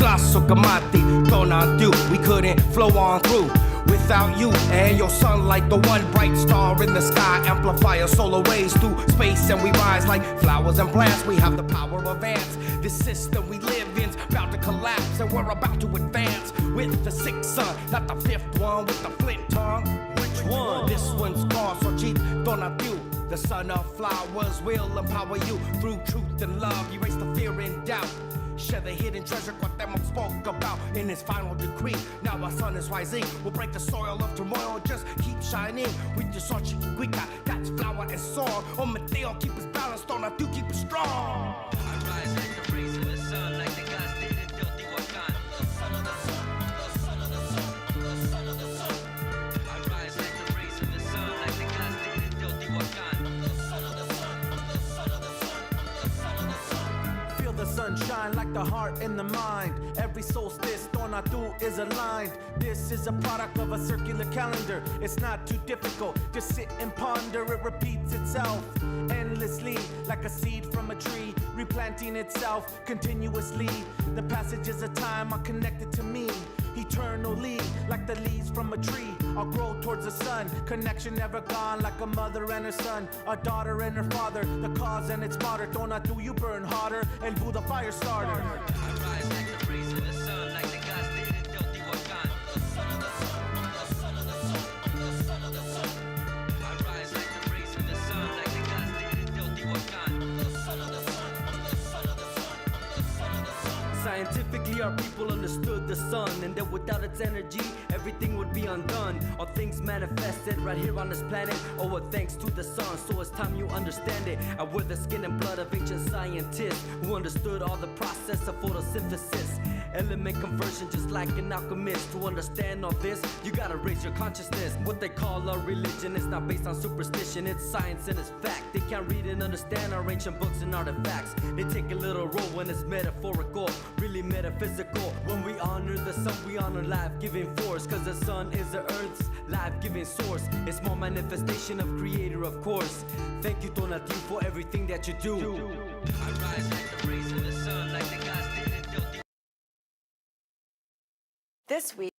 glass of gamati, don't do. We couldn't flow on through without you and your sunlight, the one bright star in the sky. Amplifier solar waves through space, and we rise like flowers and plants. We have the power of ants. This system we live in's about to collapse, and we're about to advance with the sixth sun, not the fifth one with the flint tongue. Which one? This one's called Sochit Donatiu. The son of flowers will empower you through truth and love. Erase the fear and doubt. Share the hidden treasure, what them spoke about in his final decree. Now our sun is rising, we'll break the soil of turmoil. Just keep shining with your Sochi Wika. That's flower and soil. Oh, Mateo, keep us balanced on, I do keep us strong. I rise like the rays of the sun, like the gods did in Teotihuacan. The son of the sun, the son of the sun, the son of the sun. I rise like the rays of the sun, like the gods did in Teotihuacan. The son of the sun, the son of the sun, the son of the sun. Feel the sunshine like the heart and the mind. Every solstice, Tonatu is aligned. This is a product of a circular calendar. It's not too difficult, just sit and ponder. It repeats itself endlessly, like a seed from a tree, replanting itself continuously. The passages of time are connected to me eternally, like the leaves from a tree. I'll grow towards the sun, connection never gone, like a mother and her son, a daughter and her father, the cause and its martyr. Donatu, you burn hotter, and Boo the fire starter. I rise like the rays of the sun, like the gods did in Teotihuacan. The son of the sun, the son of the sun, the son of the sun. I rise like the rays of the sun, like the gods did in Teotihuacan. The son of the sun, the son of the sun, the son of the sun. Scientifically, our people understood the sun, and that without its energy, everything would be undone. All things manifested right here on this planet, oh, thanks to the sun. So it's time you understand it. I wear the skin and blood of ancient scientists who understood all the process of photosynthesis. Element conversion, just like an alchemist. To understand all this, you gotta raise your consciousness. What they call a religion is not based on superstition, it's science and it's fact. They can't read and understand our ancient books and artifacts. They take a little role when it's metaphorical, really metaphysical. When we honor the sun, we honor life-giving force, cause the sun is the earth's life-giving source. It's more manifestation of creator, of course. Thank you, Donatu, for everything that you do. I rise like the rays of the sun, like the gods did in Teotihuacan. This week,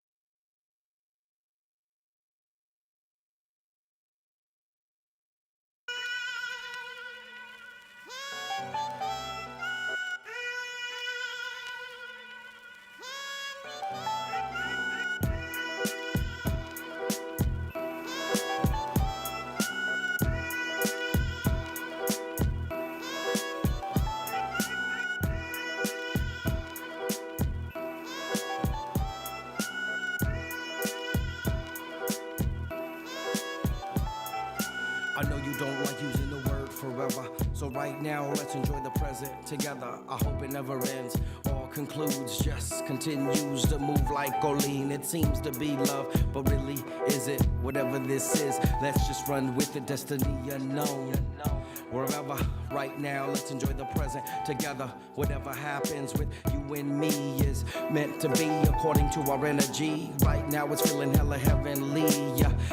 I know you don't like using the word forever, so right now let's enjoy the present together. I hope it never ends or concludes, just continues to move like Colleen. It seems to be love, but really is it? Whatever this is, let's just run with the destiny unknown. Wherever, right now, let's enjoy the present together. Whatever happens with you and me is meant to be according to our energy. Right now it's feeling hella heavenly.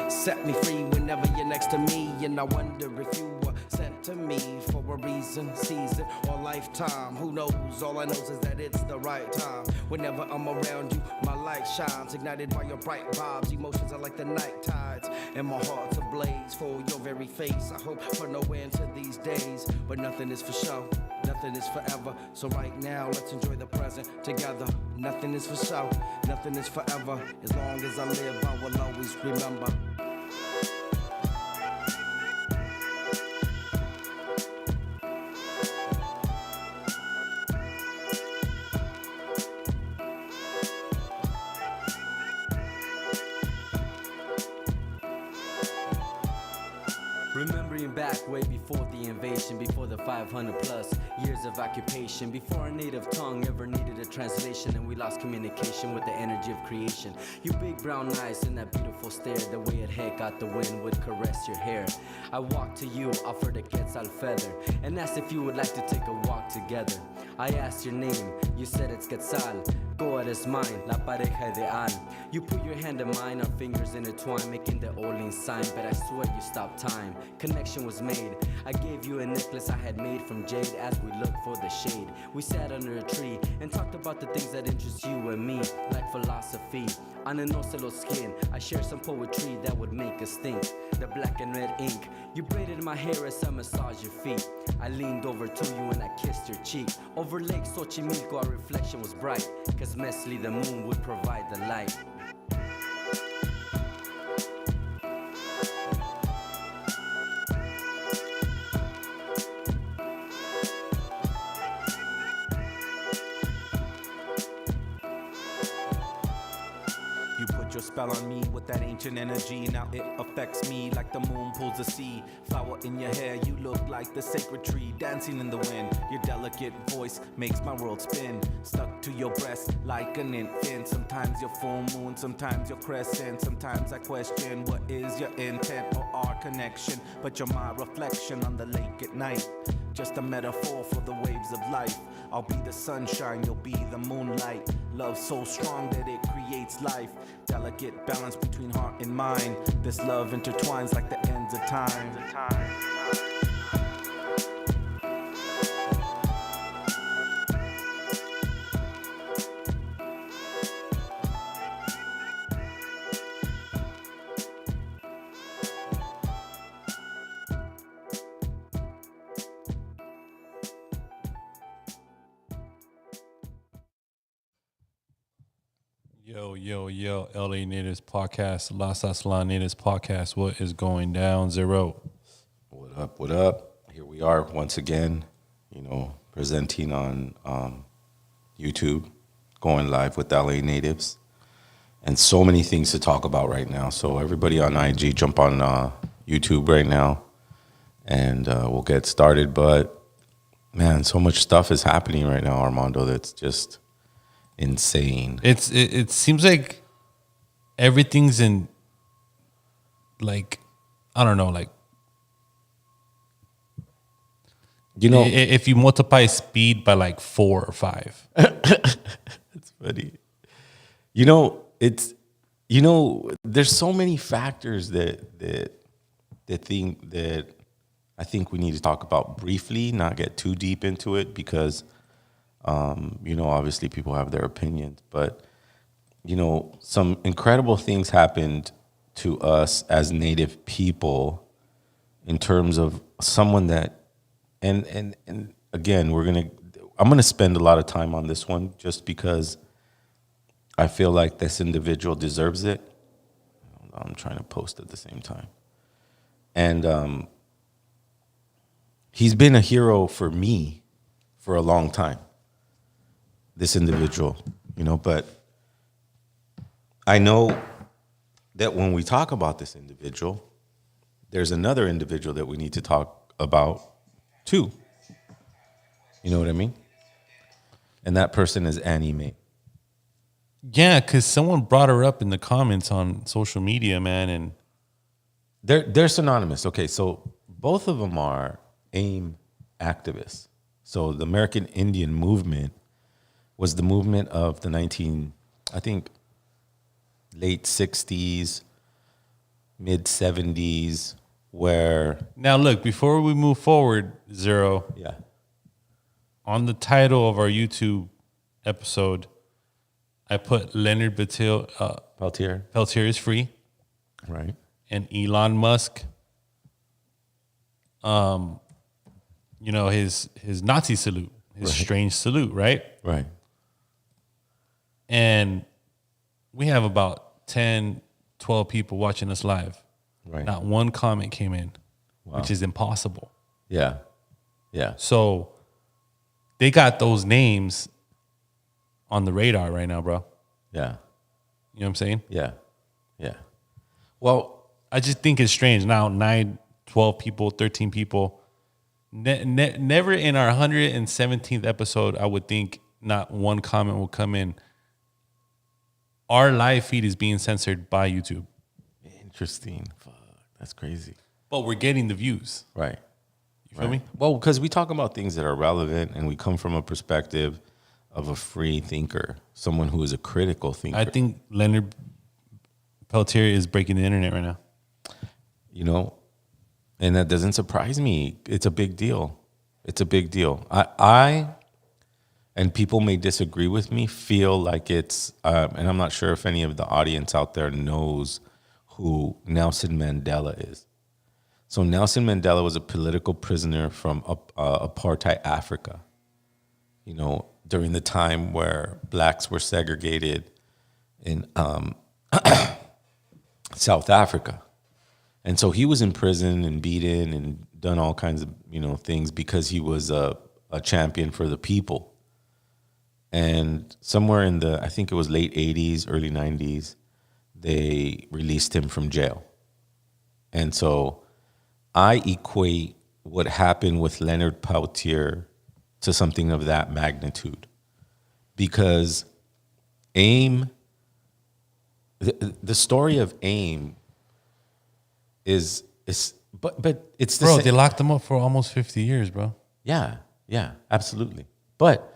Set me free whenever you're next to me, and I wonder if you were sent to me for a reason, season, or lifetime. Who knows? All I know is that it's the right time. Whenever I'm around you, my light shines, ignited by your bright vibes. Emotions are like the night tides, and my heart's ablaze for your very face. I hope for no end to these days, but nothing is for show, nothing is forever. So right now, let's enjoy the present together. Nothing is for show, nothing is forever. As long as I live, I will always remember. Remembering back way before the invasion, before the 500 plus years of occupation, before our native tongue ever needed a translation, and we lost communication with the energy of creation. You big brown eyes and that beautiful stare, the way it head got the wind would caress your hair. I walked to you, offered a quetzal feather, and asked if you would like to take a walk together. I asked your name, you said it's Quetzal. Go eres mine, la pareja ideal. You put your hand in mine, our fingers intertwine, making the Olin sign, but I swear you stopped time. Connection was made. I gave you a necklace I had made from jade as we looked for the shade. We sat under a tree and talked about the things that interest you and me, like philosophy. On a no celo skin, I shared some poetry that would make us think. The black and red ink, you braided my hair as I massaged your feet. I leaned over to you and I kissed your cheek. Over Lake Xochimilco, our reflection was bright, cause Mesli the moon would provide the light. You put your spell on me with that ancient energy. Now it affects me like the moon pulls the sea. Flower in your hair, you look like the sacred tree dancing in the wind. Your delicate voice makes my world spin. Stuck to your breast like an infant. Sometimes you're full moon, sometimes you're crescent. Sometimes I question what is your intent or our connection. But you're my reflection on the lake at night. Just a metaphor for the waves of life. I'll be the sunshine, you'll be the moonlight. Love so strong that it creates life. Delicate balance between heart and mind. This love intertwines like the ends of time. Yo, LA Natives Podcast, Las Aslan Natives Podcast. What is going down, Zero? What up? Here we are once again, presenting on YouTube, going live with LA Natives, and so many things to talk about right now. So everybody on IG, jump on YouTube right now, and we'll get started. But, man, so much stuff is happening right now, Armando, that's just insane. It seems like everything's in, like, I don't know, like, if you multiply speed by like 4 or 5. It's funny. There's so many factors that I think we need to talk about briefly, not get too deep into it, because obviously people have their opinions, but some incredible things happened to us as Native people in terms of someone that, and again, I'm gonna spend a lot of time on this one just because I feel like this individual deserves it. I'm trying to post at the same time, and he's been a hero for me for a long time. This individual, but I know that when we talk about this individual, there's another individual that we need to talk about too. You know what I mean? And that person is Annie Mae. Yeah, because someone brought her up in the comments on social media, man, and they're synonymous. Okay, so both of them are AIM activists. So the American Indian movement was the movement of the late 60s, mid 70s, where... Now, look, before we move forward, Zero, Yeah. on the title of our YouTube episode, I put Leonard Peltier. Peltier is free, Right. and Elon Musk, his Nazi salute, his Right. strange salute, right? Right. And we have about 10, 12 people watching us live. Right. Not one comment came in, Wow. which is impossible. Yeah. Yeah. So they got those names on the radar right now, bro. Yeah. You know what I'm saying? Yeah. Yeah. Well, I just think it's strange. Now, 9, 12 people, 13 people. Never in our 117th episode, I would think not one comment will come in. Our live feed is being censored by YouTube, interesting. Fuck, that's crazy. but we're getting the views. Right. You feel me? Well, because we talk about things that are relevant and we come from a perspective of a free thinker, someone who is a critical thinker. I think Leonard Peltier is breaking the internet right now. You know, and that doesn't surprise me. It's a big deal. It's a big deal. I and people may disagree with me, feel like it's, and I'm not sure if any of the audience out there knows who Nelson Mandela is. So Nelson Mandela was a political prisoner from apartheid Africa, you know, during the time where blacks were segregated in South Africa. And so he was in prison and beaten and done all kinds of, you know, things because he was a champion for the people. And somewhere in the, I think it was late 80s, early 90s, they released him from jail. And so I equate what happened with Leonard Peltier to something of that magnitude. Because AIM, the story of AIM is but it's the Bro, same. they locked him up for almost 50 years, bro. Yeah, absolutely. But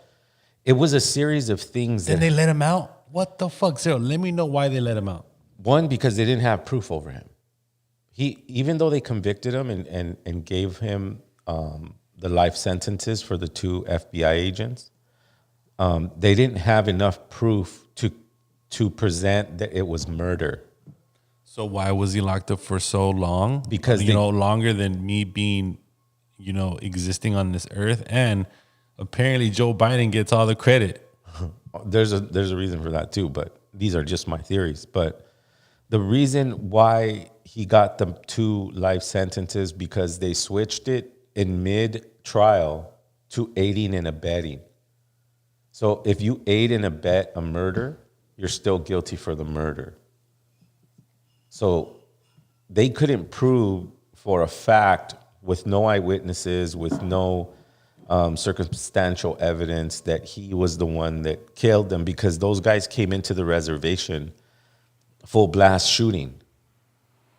it was a series of things Then that they let him out? What the fuck, Zero? Let me know why they let him out. one, because they didn't have proof over him. He, even though they convicted him and gave him the life sentences for the 2 FBI agents, they didn't have enough proof to present that it was murder. So why was he locked up for so long? Because you know, longer than me being, you know, existing on this earth. And apparently Joe Biden gets all the credit. There's a reason for that too, but these are just my theories. But the reason why he got the 2 life sentences, because they switched it in mid-trial to aiding and abetting. So if you aid and abet a murder, you're still guilty for the murder. So they couldn't prove for a fact, with no eyewitnesses, with no circumstantial evidence, that he was the one that killed them, because those guys came into the reservation full blast shooting,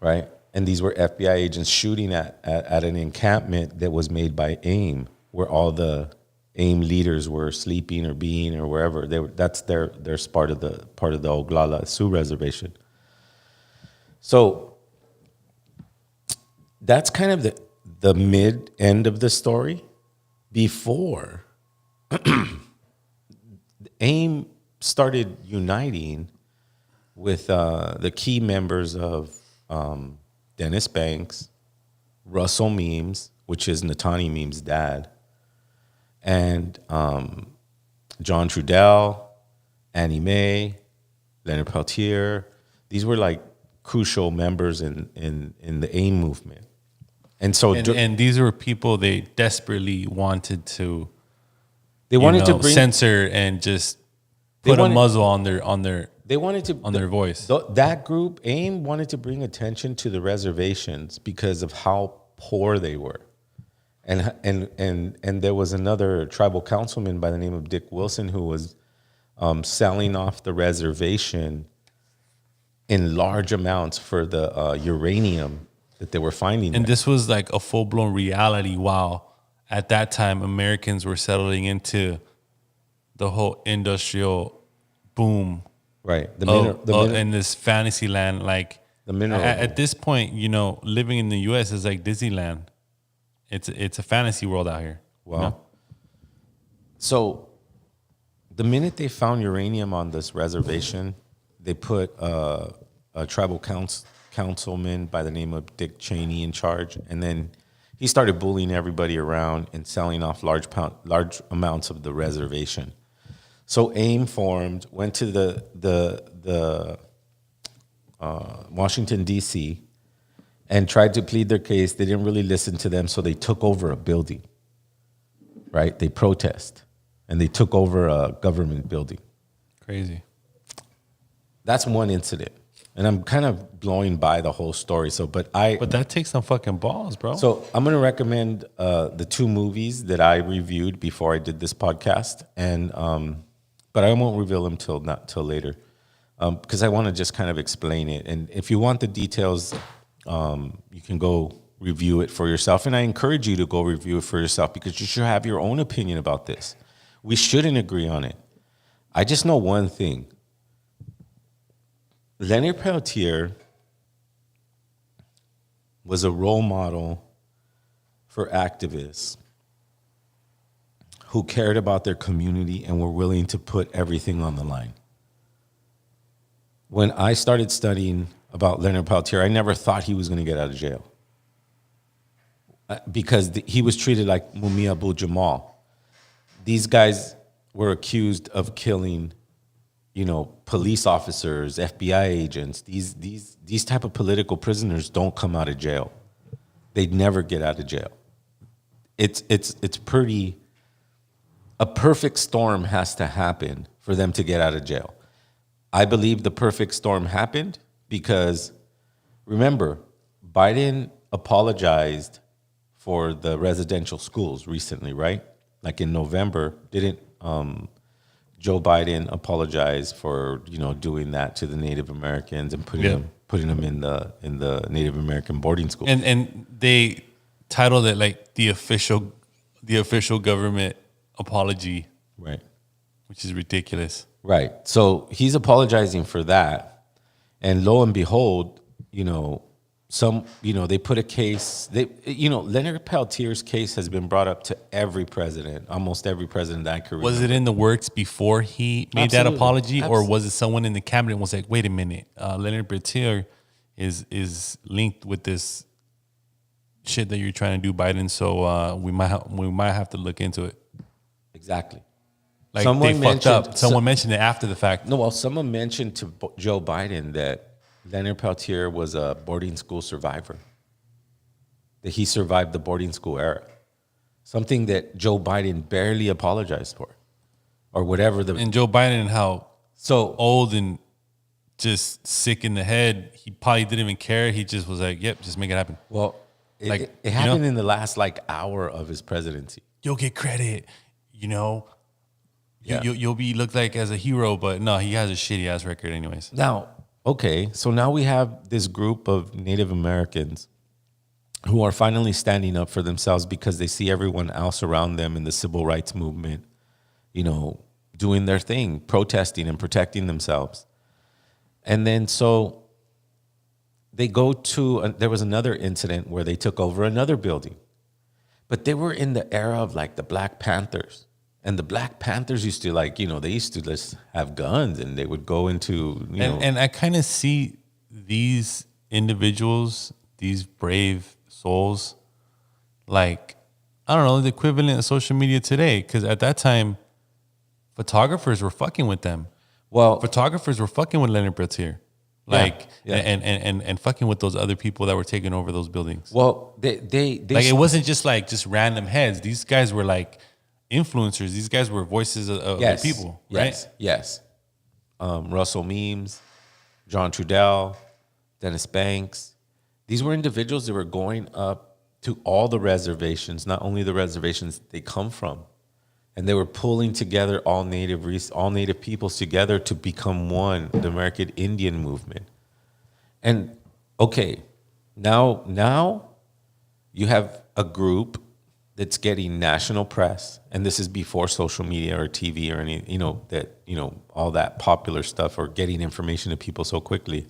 right? And these were FBI agents shooting at an encampment that was made by AIM, where all the AIM leaders were sleeping or being or wherever. That's their part of the Oglala Sioux reservation. So that's kind of the mid end of the story. Before AIM started uniting with the key members of Dennis Banks, Russell Memes, which is Natani Memes' dad, and John Trudell, Annie Mae, Leonard Peltier. These were like crucial members in the AIM movement. And so, and these were people they desperately wanted to, they wanted to bring, censor and just put a muzzle on their voice. That group, AIM, wanted to bring attention to the reservations because of how poor they were. And there was another tribal councilman by the name of Dick Wilson who was selling off the reservation in large amounts for the uranium that they were finding. And there. this was like a full-blown reality while at that time Americans were settling into the whole industrial boom. Right. In this fantasy land. Like the mineral. At this point, you know, living in the U.S. is like Disneyland. It's a fantasy world out here. Well, you know? So the minute they found uranium on this reservation, they put a tribal councilman by the name of Dick Cheney in charge, and then he started bullying everybody around and selling off large amounts of the reservation. So AIM formed, went to the Washington, D.C., and tried to plead their case. They didn't really listen to them, so they took over a building, right? They protest, and they took over a government building. Crazy. That's one incident. And I'm kind of blowing by the whole story. But that takes some fucking balls, bro. So I'm going to recommend the 2 movies that I reviewed before I did this podcast, and but I won't reveal them till later, because I want to just kind of explain it. And if you want the details, you can go review it for yourself. And I encourage you to go review it for yourself, because you should have your own opinion about this. We shouldn't agree on it. I just know one thing. Leonard Peltier was a role model for activists who cared about their community and were willing to put everything on the line. When I started studying about Leonard Peltier, I never thought he was going to get out of jail because he was treated like Mumia Abu Jamal. These guys were accused of killing, police officers, FBI agents. These type of political prisoners don't come out of jail. They never get out of jail. It's pretty. A perfect storm has to happen for them to get out of jail. I believe the perfect storm happened because, remember, Biden apologized for the residential schools recently, right? Like in November, didn't Joe Biden apologize for doing that to the Native Americans and putting them in the Native American boarding school? And they titled it like the official government apology, right? Which is ridiculous. Right. So he's apologizing for that. And lo and behold, they put a case, Leonard Peltier's case has been brought up to every president, almost every president that I could remember. Was it in the works before he made that Absolutely. apology? Or was it someone in the cabinet was like, wait a minute, Leonard Peltier is linked with this shit that you're trying to do, Biden, so we might have to look into it. Exactly. Like they fucked up. Someone mentioned it after the fact. No, well, someone mentioned to Joe Biden that Leonard Peltier was a boarding school survivor, that he survived the boarding school era, something that Joe Biden barely apologized for, or whatever. And Joe Biden and how so old and just sick in the head, he probably didn't even care. He just was like, "Yep, just make it happen." Well, Like, it happened in the last hour of his presidency. You'll get credit, Yeah. You'll be looked like as a hero, but no, he has a shitty ass record, anyways. Now, okay, so now we have this group of Native Americans who are finally standing up for themselves because they see everyone else around them in the civil rights movement, doing their thing, protesting and protecting themselves. And then so they go to, there was another incident where they took over another building, but they were in the era of the Black Panthers. And the Black Panthers used to they used to just have guns and they would go into, And I kind of see these individuals, these brave souls, like, I don't know, the equivalent of social media today. Because at that time, photographers were fucking with them. well, Photographers were fucking with Leonard Peltier. And fucking with those other people that were taking over those buildings. well, they Like, it wasn't just random heads. These guys were influencers. These guys were voices of the people, right? Yes. Russell Memes, John Trudell, Dennis Banks. These were individuals that were going up to all the reservations, not only the reservations they come from, and they were pulling together all native peoples together to become one, the American Indian movement. And okay, now you have a group that's getting national press, and this is before social media or TV or any, all that popular stuff or getting information to people so quickly.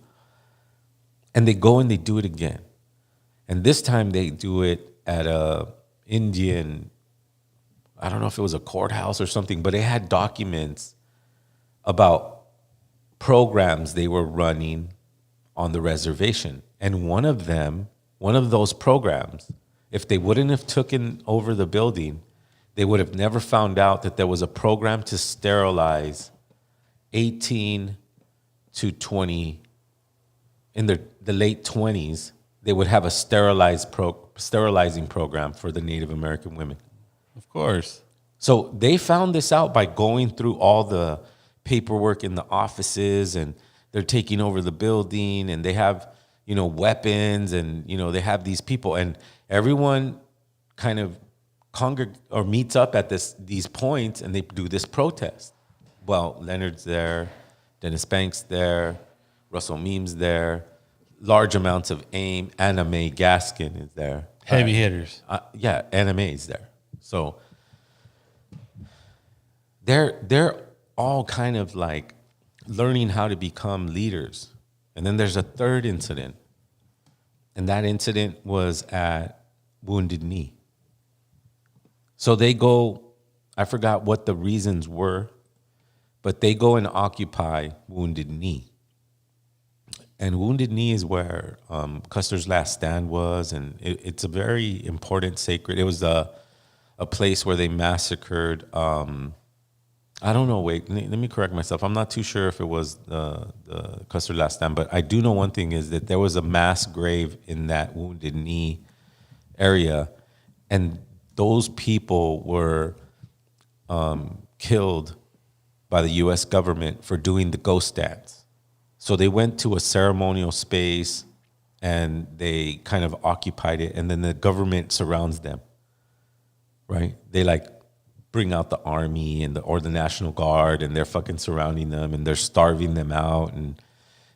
And they go and they do it again. And this time they do it at a Indian, I don't know if it was a courthouse or something, but it had documents about programs they were running on the reservation. And one of those programs, if they wouldn't have taken over the building, they would have never found out that there was a program to sterilize 18 to 20. In the late 20s, they would have a sterilizing program for the Native American women. Of course. So they found this out by going through all the paperwork in the offices, and they're taking over the building, and they have, weapons, and, they have these people, and everyone kind of meets up at these points, and they do this protest. Well, Leonard's there, Dennis Banks there, Russell Memes there, large amounts of AIM, Anna Mae Gaskin is there. Heavy hitters. Anna Mae is there. So they're all kind of like learning how to become leaders. And then there's a third incident. And that incident was at Wounded Knee. So they go, I forgot what the reasons were, but they go and occupy Wounded Knee. And Wounded Knee is where Custer's Last Stand was, and it's a very important sacred. It was a place where they massacred. I don't know. Wait, let me correct myself. I'm not too sure if it was the Custer's Last Stand, but I do know one thing is that there was a mass grave in that Wounded Knee area, and those people were killed by the U.S. government for doing the ghost dance. So they went to a ceremonial space and they kind of occupied it, and then the government surrounds them, right? They like bring out the army or the National Guard, and they're fucking surrounding them and they're starving them out. And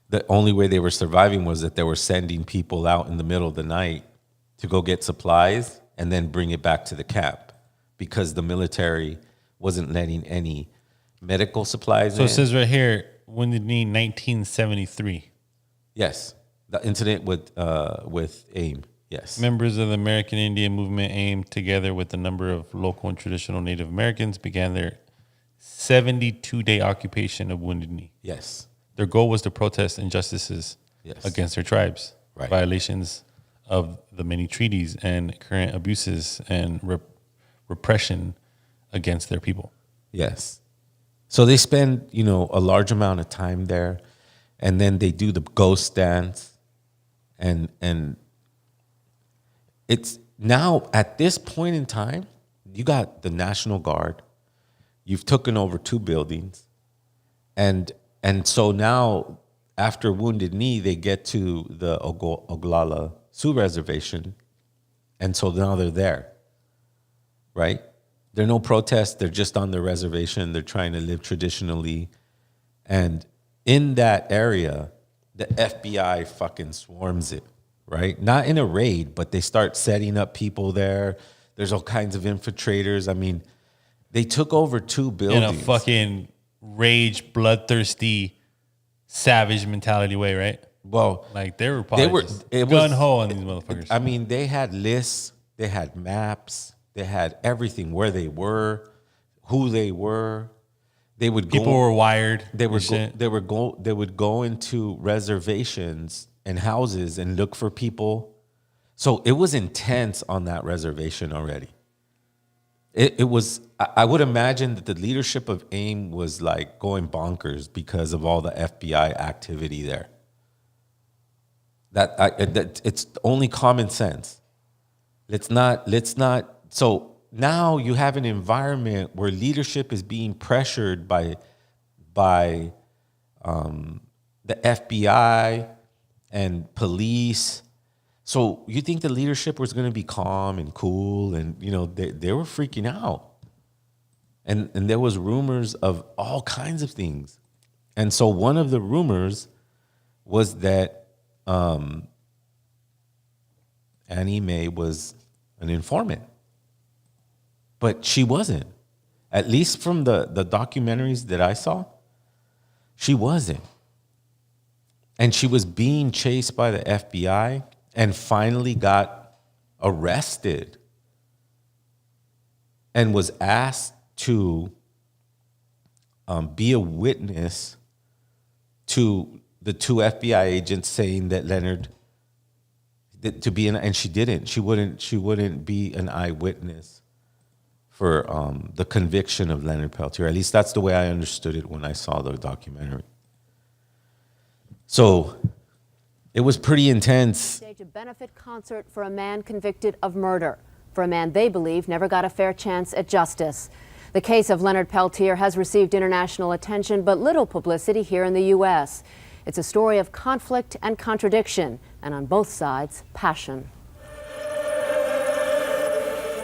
the only way they were surviving was that they were sending people out in the middle of the night to go get supplies and then bring it back to the camp because the military wasn't letting any medical supplies in. So it says right here, Wounded Knee, 1973. Yes, the incident with AIM. Yes, Members of the American Indian Movement, AIM, together with a number of local and traditional Native Americans, began their 72-day occupation of Wounded Knee. yes, Their goal was to protest injustices Yes. against their tribes, Right. violations of the many treaties, and current abuses and repression against their people. yes. So they spend, a large amount of time there, and then they do the ghost dance, and it's now at this point in time, you got the National Guard, you've taken over 2 buildings, and so now after Wounded Knee, they get to the Oglala Sioux Reservation, and so now they're there, right? There are no protests. They're just on the reservation. They're trying to live traditionally. And in that area, the FBI fucking swarms it, right? Not in a raid, but they start setting up people there. There's all kinds of infiltrators. I mean, they took over 2 buildings. In a fucking rage, bloodthirsty, savage mentality way, right? Well, Like they were probably just it was- gun-ho on these motherfuckers. I mean, they had lists, they had maps, they had everything, where they were, who they were. They would go, People were wired. They and shit. would go into reservations and houses and look for people. So it was intense on that reservation already. It was. I would imagine that the leadership of AIM was like going bonkers because of all the FBI activity there. That it's only common sense. Let's not. So now you have an environment where leadership is being pressured by the FBI and police. So you think the leadership was going to be calm and cool, and they were freaking out, and there was rumors of all kinds of things, and so one of the rumors was that Annie Mae was an informant. But she wasn't. At least from the documentaries that I saw, she wasn't. And she was being chased by the FBI and finally got arrested and was asked to be a witness to the 2 FBI agents saying that Leonard and she didn't. She wouldn't be an eyewitness for the conviction of Leonard Peltier. At least that's the way I understood it when I saw the documentary. So it was pretty intense. Stage a benefit concert for a man convicted of murder, for a man they believe never got a fair chance at justice. The case of Leonard Peltier has received international attention, but little publicity here in the U.S. It's a story of conflict and contradiction, and on both sides, passion.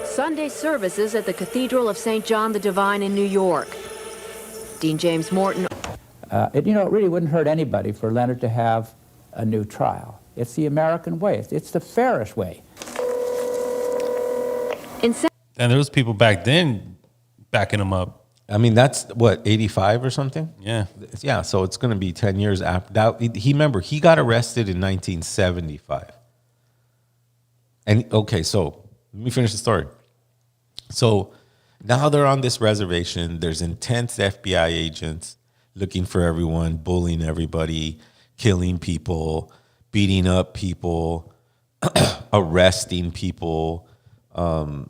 Sunday services at the Cathedral of St. John the Divine in New York. Dean James Morton. It really wouldn't hurt anybody for Leonard to have a new trial. It's the American way. It's the fairest way. And there was people back then backing him up. I mean, that's what, 85 or something? Yeah. Yeah, so it's going to be 10 years after that. Remember, he got arrested in 1975. And okay, so let me finish the story. So now they're on this reservation. There's intense FBI agents looking for everyone, bullying everybody, killing people, beating up people, arresting people. And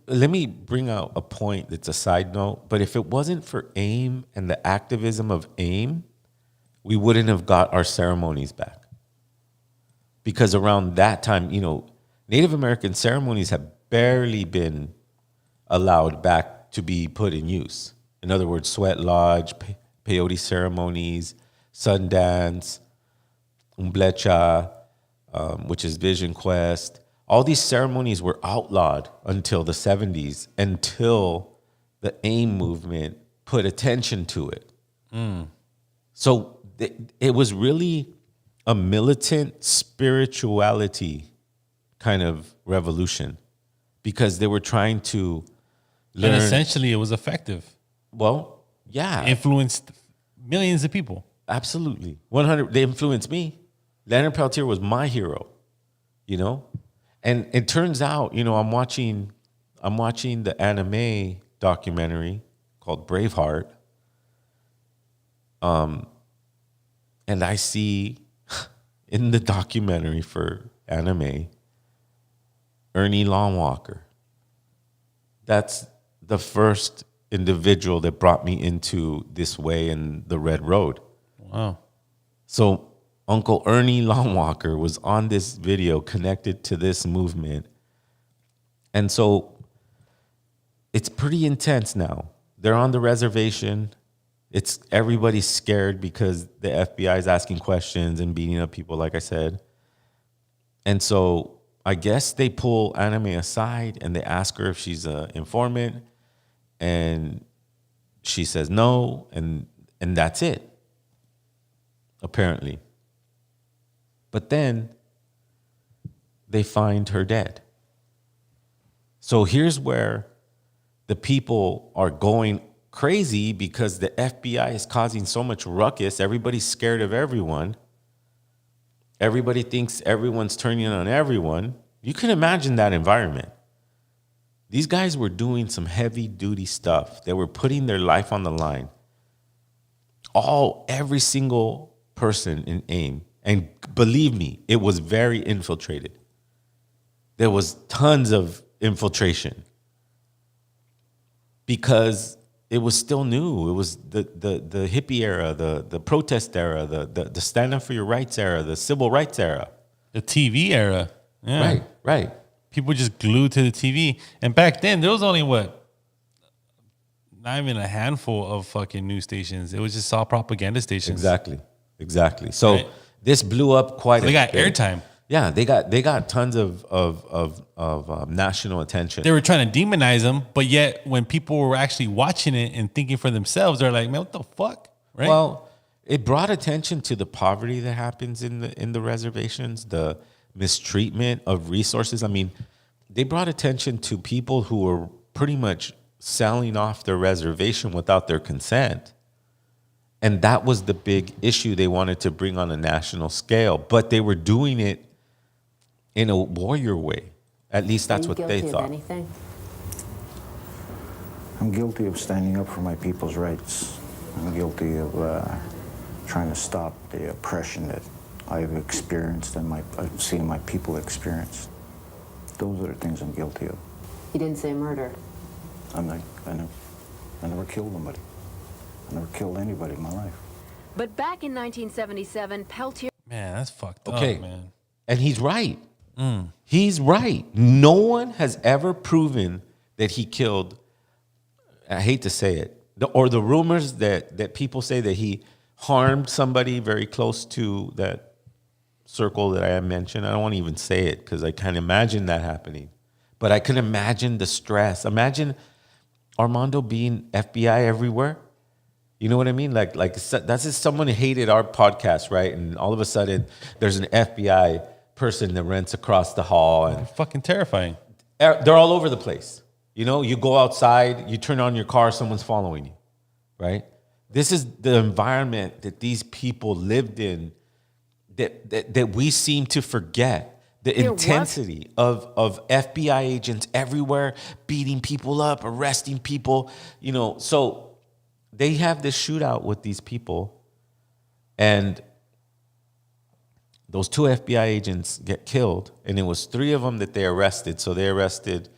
let me bring out a point that's a side note, but if it wasn't for AIM and the activism of AIM, we wouldn't have got our ceremonies back. Because around that time, Native American ceremonies have barely been allowed back to be put in use. In other words, Sweat Lodge, peyote ceremonies, Sundance, Umblecha, which is Vision Quest. All these ceremonies were outlawed until the 70s, until the AIM movement put attention to it. So it was really a militant spirituality kind of revolution, because they were trying to learn. And essentially, it was effective. Well, yeah. Influenced millions of people. Absolutely. 100. They influenced me. Leonard Peltier was my hero, And it turns out, I'm watching the anime documentary called Braveheart. And I see in the documentary for anime, Ernie Longwalker. That's the first individual that brought me into this way in the Red Road. Wow. So Uncle Ernie Longwalker was on this video connected to this movement. And so it's pretty intense now. They're on the reservation. Everybody's scared because the FBI is asking questions and beating up people, like I said. And so I guess they pull Anime aside and they ask her if she's an informant. And she says no, and that's it, apparently. But then they find her dead. So here's where the people are going crazy, because the FBI is causing so much ruckus. Everybody's scared of everyone. Everybody thinks everyone's turning on everyone. You can imagine that environment. These guys were doing some heavy duty stuff. They were putting their life on the line. Every single person in AIM. And believe me, it was very infiltrated. There was tons of infiltration because it was still new. It was the hippie era, the protest era, the stand up for your rights era, the civil rights era. The TV era. Yeah. Right. People just glued to the TV. And back then, there was only not even a handful of fucking news stations. It was just all propaganda stations. Exactly. So this blew up quite. So they got airtime. Yeah, they got tons of national attention. They were trying to demonize them, but yet when people were actually watching it and thinking for themselves, they're like, "Man, what the fuck?" Right? Well, it brought attention to the poverty that happens in the reservations, the mistreatment of resources. I mean, they brought attention to people who were pretty much selling off their reservation without their consent. And that was the big issue they wanted to bring on a national scale. But they were doing it in a warrior way. At least that's what they thought. Anything? I'm guilty of standing up for my people's rights. I'm guilty of trying to stop the oppression that I've experienced and I've seen my people experience. Those are the things I'm guilty of. You didn't say murder. I never killed nobody. I never killed anybody in my life. But back in 1977, Peltier... Man, that's fucked up, man. And he's right. He's right. No one has ever proven that he killed, I hate to say it, or the rumors that people say that he harmed somebody very close to that circle that I mentioned. I don't want to even say it because I can't imagine that happening. But I can imagine the stress. Imagine Armando being FBI everywhere. You know what I mean? Like that's just someone who hated our podcast, right? And all of a sudden, there's an FBI person that rents across the hall, and Fucking terrifying. they're all over the place. You know, you go outside, you turn on your car, someone's following you, right? This is the environment that these people lived in that we seem to forget. The intensity of FBI agents everywhere, beating people up, arresting people, you know. So they have this shootout with these people, and those 2 FBI agents get killed, and it was 3 of them that they arrested. So they arrested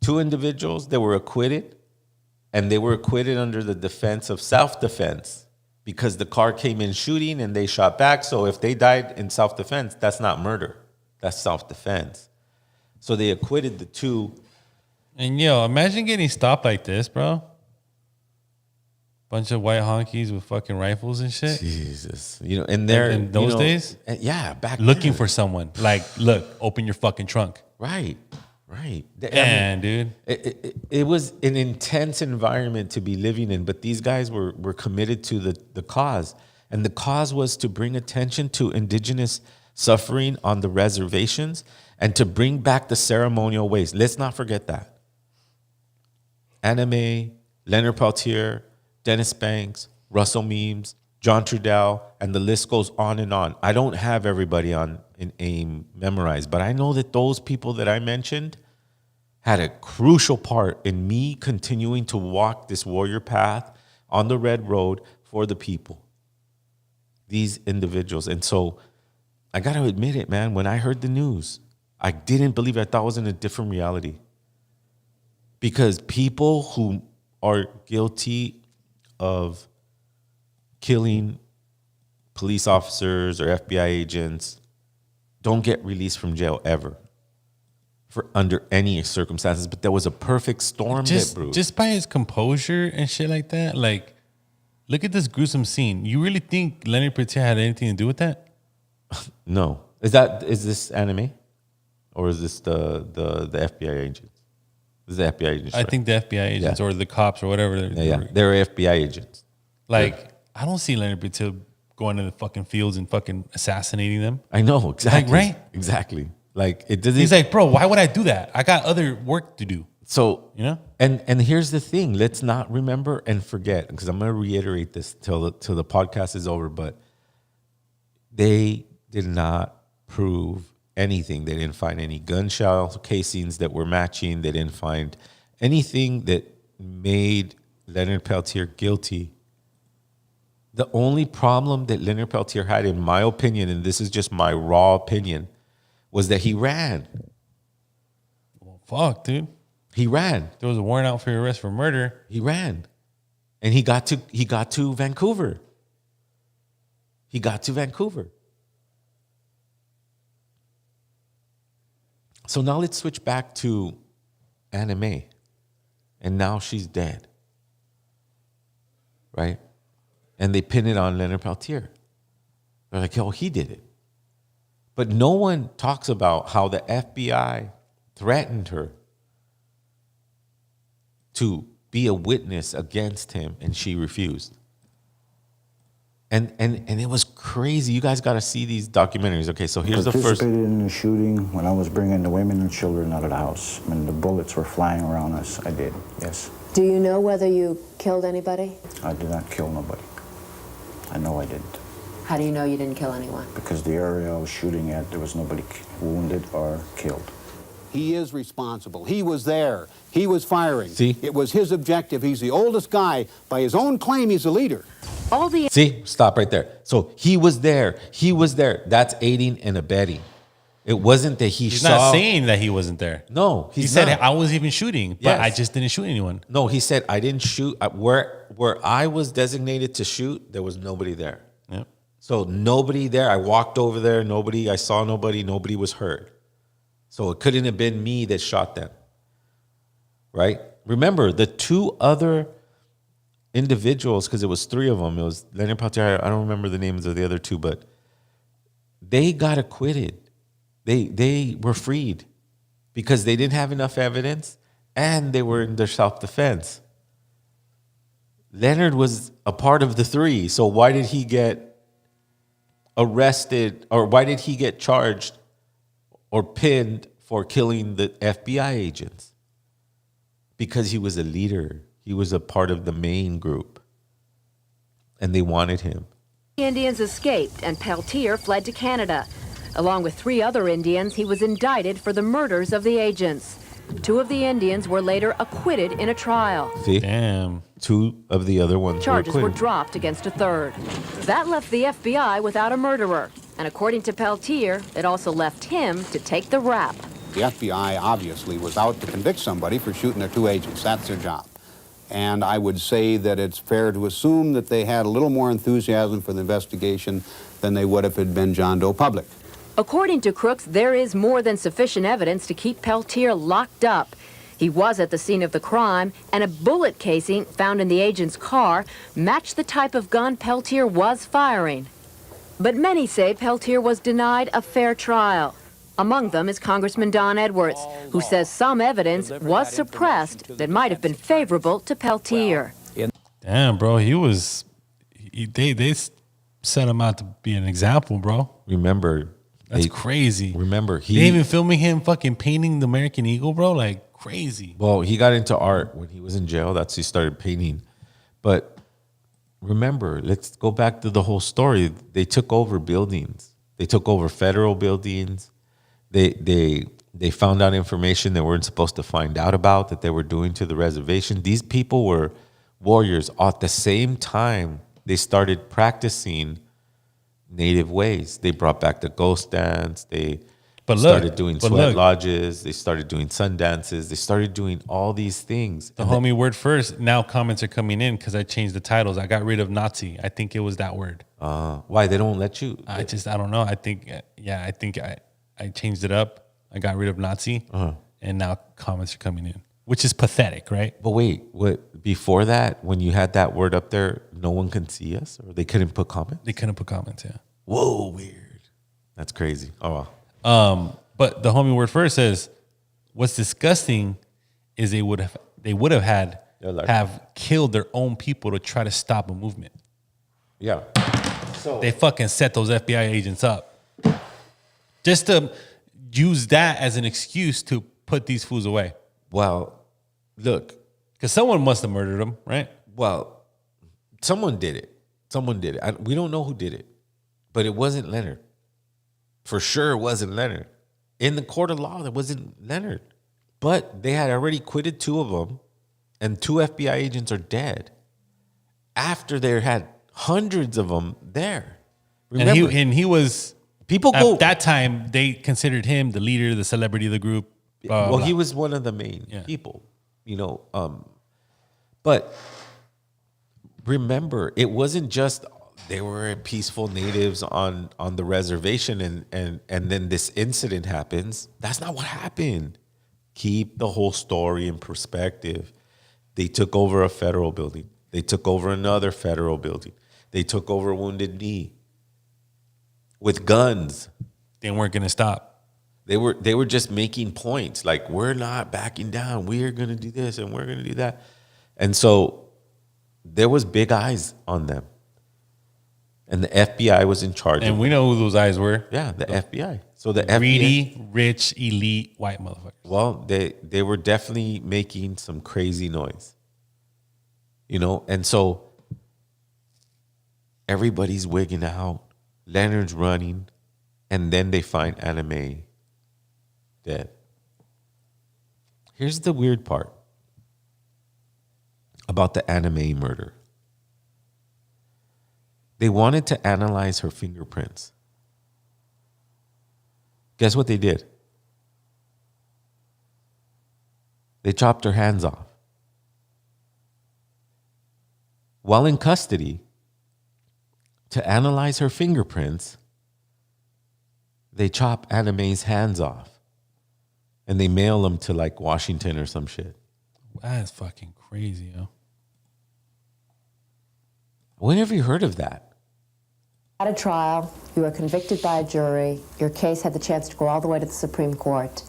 2 individuals that were acquitted, and they were acquitted under the defense of self-defense because the car came in shooting and they shot back. So if they died in self-defense, that's not murder. That's self-defense. So they acquitted the 2. And yo, imagine getting stopped like this, bro. Bunch of white honkies with fucking rifles and shit. Jesus. You know, and they're in those days? Yeah, back Looking then. for someone. Like, look, open your fucking trunk. Right. Man, dude. It was an intense environment to be living in, but these guys were committed to the cause. And the cause was to bring attention to indigenous suffering on the reservations and to bring back the ceremonial ways. Let's not forget that. Anime, Leonard Peltier, Dennis Banks, Russell Memes, John Trudell, and the list goes on and on. I don't have everybody in AIM memorized, but I know that those people that I mentioned had a crucial part in me continuing to walk this warrior path on the red road for the people. These individuals. And so I got to admit it, man. When I heard the news, I didn't believe it. I thought it was in a different reality. Because people who are guilty of killing police officers or FBI agents don't get released from jail ever for under any circumstances. But there was a perfect storm that brewed. Just by his composure and shit like that. Like, look at this gruesome scene. You really think Leonard Peltier had anything to do with that? No. Is this anime? Or is this the FBI agents? This is the FBI agents. I think the FBI agents or the cops or whatever. They're FBI agents. Like, I don't see Leonard Peltier going to the fucking fields and fucking assassinating them. I know, exactly. Like, right? Exactly. Like, it doesn't. He's like, bro, why would I do that? I got other work to do. So, you know? And here's the thing. Let's not remember and forget, because I'm going to reiterate this till the podcast is over, but they did not prove anything. They didn't find any gun shell casings that were matching. They didn't find anything that made Leonard Peltier guilty. The only problem that Leonard Peltier had, in my opinion, and this is just my raw opinion, was that he ran. Well, fuck, dude. He ran. There was a warrant out for your arrest for murder. He ran. And he got to Vancouver. He got to Vancouver. So now let's switch back to anime. And now she's dead. Right? And they pin it on Leonard Peltier. They're like, oh, he did it. But no one talks about how the FBI threatened her to be a witness against him, and she refused. And it was crazy. You guys got to see these documentaries. Okay, so here's the first. Participated in the shooting when I was bringing the women and children out of the house. When the bullets were flying around us, I did, yes. Do you know whether you killed anybody? I did not kill nobody. I know I didn't. How do you know you didn't kill anyone? Because the area I was shooting at, there was nobody wounded or killed. He is responsible. He was there. He was firing. See? It was his objective. He's the oldest guy. By his own claim, he's a leader. All the See, stop right there. So he was there. He was there. That's aiding and abetting. It wasn't that He's saw. not saying that he wasn't there. No, He he's said not. I was even shooting, but Yes. I just didn't shoot anyone. No, he said I didn't shoot. Where I was designated to shoot, there was nobody there. Yep. So nobody there. I walked over there. I saw nobody. Nobody was hurt. So it couldn't have been me that shot them. Right? Remember, the 2 other individuals, because it was 3 of them. It was Leonard Peltier. I don't remember the names of the other 2, but they got acquitted. They were freed because they didn't have enough evidence and they were in their self-defense. Leonard was a part of the 3. So why did he get arrested, or why did he get charged or pinned for killing the FBI agents? because he was a leader. He was a part of the main group. And they wanted him. The Indians escaped and Peltier fled to Canada. Along with 3 other Indians, he was indicted for the murders of the agents. 2 of the Indians were later acquitted in a trial. See? Damn. 2 of the other ones Charges were acquitted. dropped against a 3rd. That left the FBI without a murderer. And according to Peltier, it also left him to take the rap. The FBI obviously was out to convict somebody for shooting their 2 agents. That's their job. And I would say that it's fair to assume that they had a little more enthusiasm for the investigation than they would if it had been John Doe public. According to Crooks, there is more than sufficient evidence to keep Peltier locked up. He was at the scene of the crime, and a bullet casing found in the agent's car matched the type of gun Peltier was firing. But many say Peltier was denied a fair trial. Among them is Congressman Don Edwards, who says some evidence was suppressed that might have been favorable to Peltier. Damn, bro. They set him out to be an example, bro. Remember. That's crazy. Remember, they even filming him fucking painting the American Eagle, bro. Like, crazy. Well, he got into art when he was in jail. That's he started painting. But remember, let's go back to the whole story. They took over buildings. They took over federal buildings. They found out information they weren't supposed to find out about that they were doing to the reservation. These people were warriors. At the same time, they started practicing native ways. They brought back the ghost dance. They started doing sweat lodges. They started doing sun dances. They started doing all these things. The homie word first. Now comments are coming in because I changed the titles. I got rid of Nazi. I think it was that word. Why? They don't let you? I don't know. I think I changed it up. I got rid of Nazi. And now comments are coming in, which is pathetic, right? But wait, what? Before that, when you had that word up there, no one can see us, or they couldn't put comments? They couldn't put comments, yeah. Whoa, weird. That's crazy. Oh, wow. But the homie word first says, what's disgusting is they would have killed their own people to try to stop a movement. Yeah. So they fucking set those FBI agents up just to use that as an excuse to put these fools away. Well, look. Because someone must have murdered them, right? Well, someone did it. We don't know who did it, but it wasn't Leonard. For sure, it wasn't Leonard. In the court of law, it wasn't Leonard. But they had already acquitted 2 of them, and 2 FBI agents are dead after they had hundreds of them there. Remember, and he was people at go that time. They considered him the leader, the celebrity of the group. He was one of the main people, But remember, it wasn't just they were peaceful natives on the reservation and then this incident happens. That's not what happened. Keep the whole story in perspective. They took over a federal building. They took over another federal building. They took over Wounded Knee with guns. They weren't going to stop. They were just making points like, we're not backing down. We're going to do this and we're going to do that. And so there was big eyes on them. And the FBI was in charge. And we know who those eyes were. Yeah, the FBI. So the greedy, FBI, rich, elite, white motherfuckers. Well, they were definitely making some crazy noise. And so everybody's wigging out. Leonard's running. And then they find Anime dead. Here's the weird part about the Anime murder. They wanted to analyze her fingerprints. Guess what they did? They chopped her hands off. While in custody, to analyze her fingerprints, they chop Anime's hands off. And they mail them to like Washington or some shit. That's fucking crazy, yo. When have you heard of that? At a trial, you were convicted by a jury. Your case had the chance to go all the way to the Supreme Court.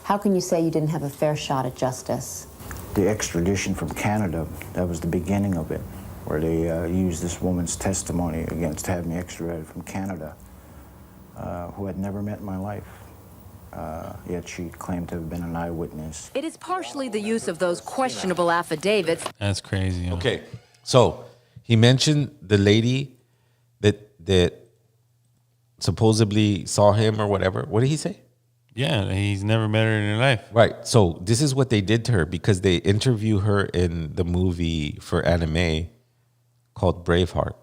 How can you say you didn't have a fair shot at justice? The extradition from Canada, that was the beginning of it, where they used this woman's testimony against having me extradited from Canada, who I'd never met in my life. Yet she claimed to have been an eyewitness. It is partially the use of those questionable affidavits. That's crazy. Yo. Okay, so he mentioned the lady that supposedly saw him or whatever. What did he say? Yeah, he's never met her in her life. Right. So this is what they did to her because they interview her in the movie for anime called Braveheart.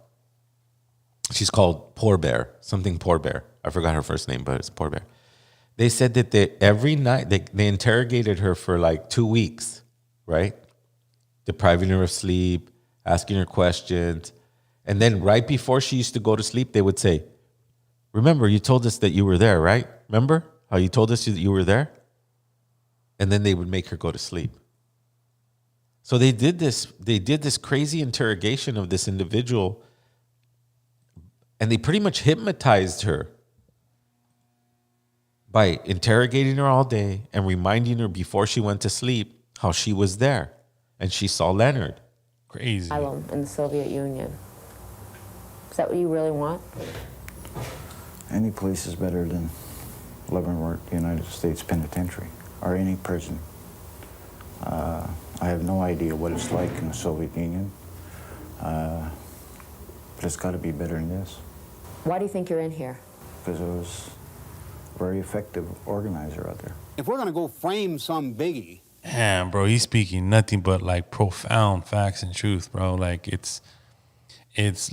She's called Poor Bear, something Poor Bear. I forgot her first name, but it's Poor Bear. They said that every night they interrogated her for like 2 weeks, right? Depriving her of sleep, asking her questions. And then right before she used to go to sleep, they would say, remember, you told us that you were there, right? Remember how you told us that you were there? And then they would make her go to sleep. So they did this crazy interrogation of this individual, and they pretty much hypnotized her by interrogating her all day and reminding her before she went to sleep how she was there and she saw Leonard. Crazy. Asylum in the Soviet Union. Is that what you really want? Any place is better than Leavenworth United States Penitentiary or any prison. I have no idea what it's like in the Soviet Union, but it's got to be better than this. Why do you think you're in here? Because I was a very effective organizer out there. If we're going to go frame some biggie, Damn, bro, he's speaking nothing but like profound facts and truth, bro. Like it's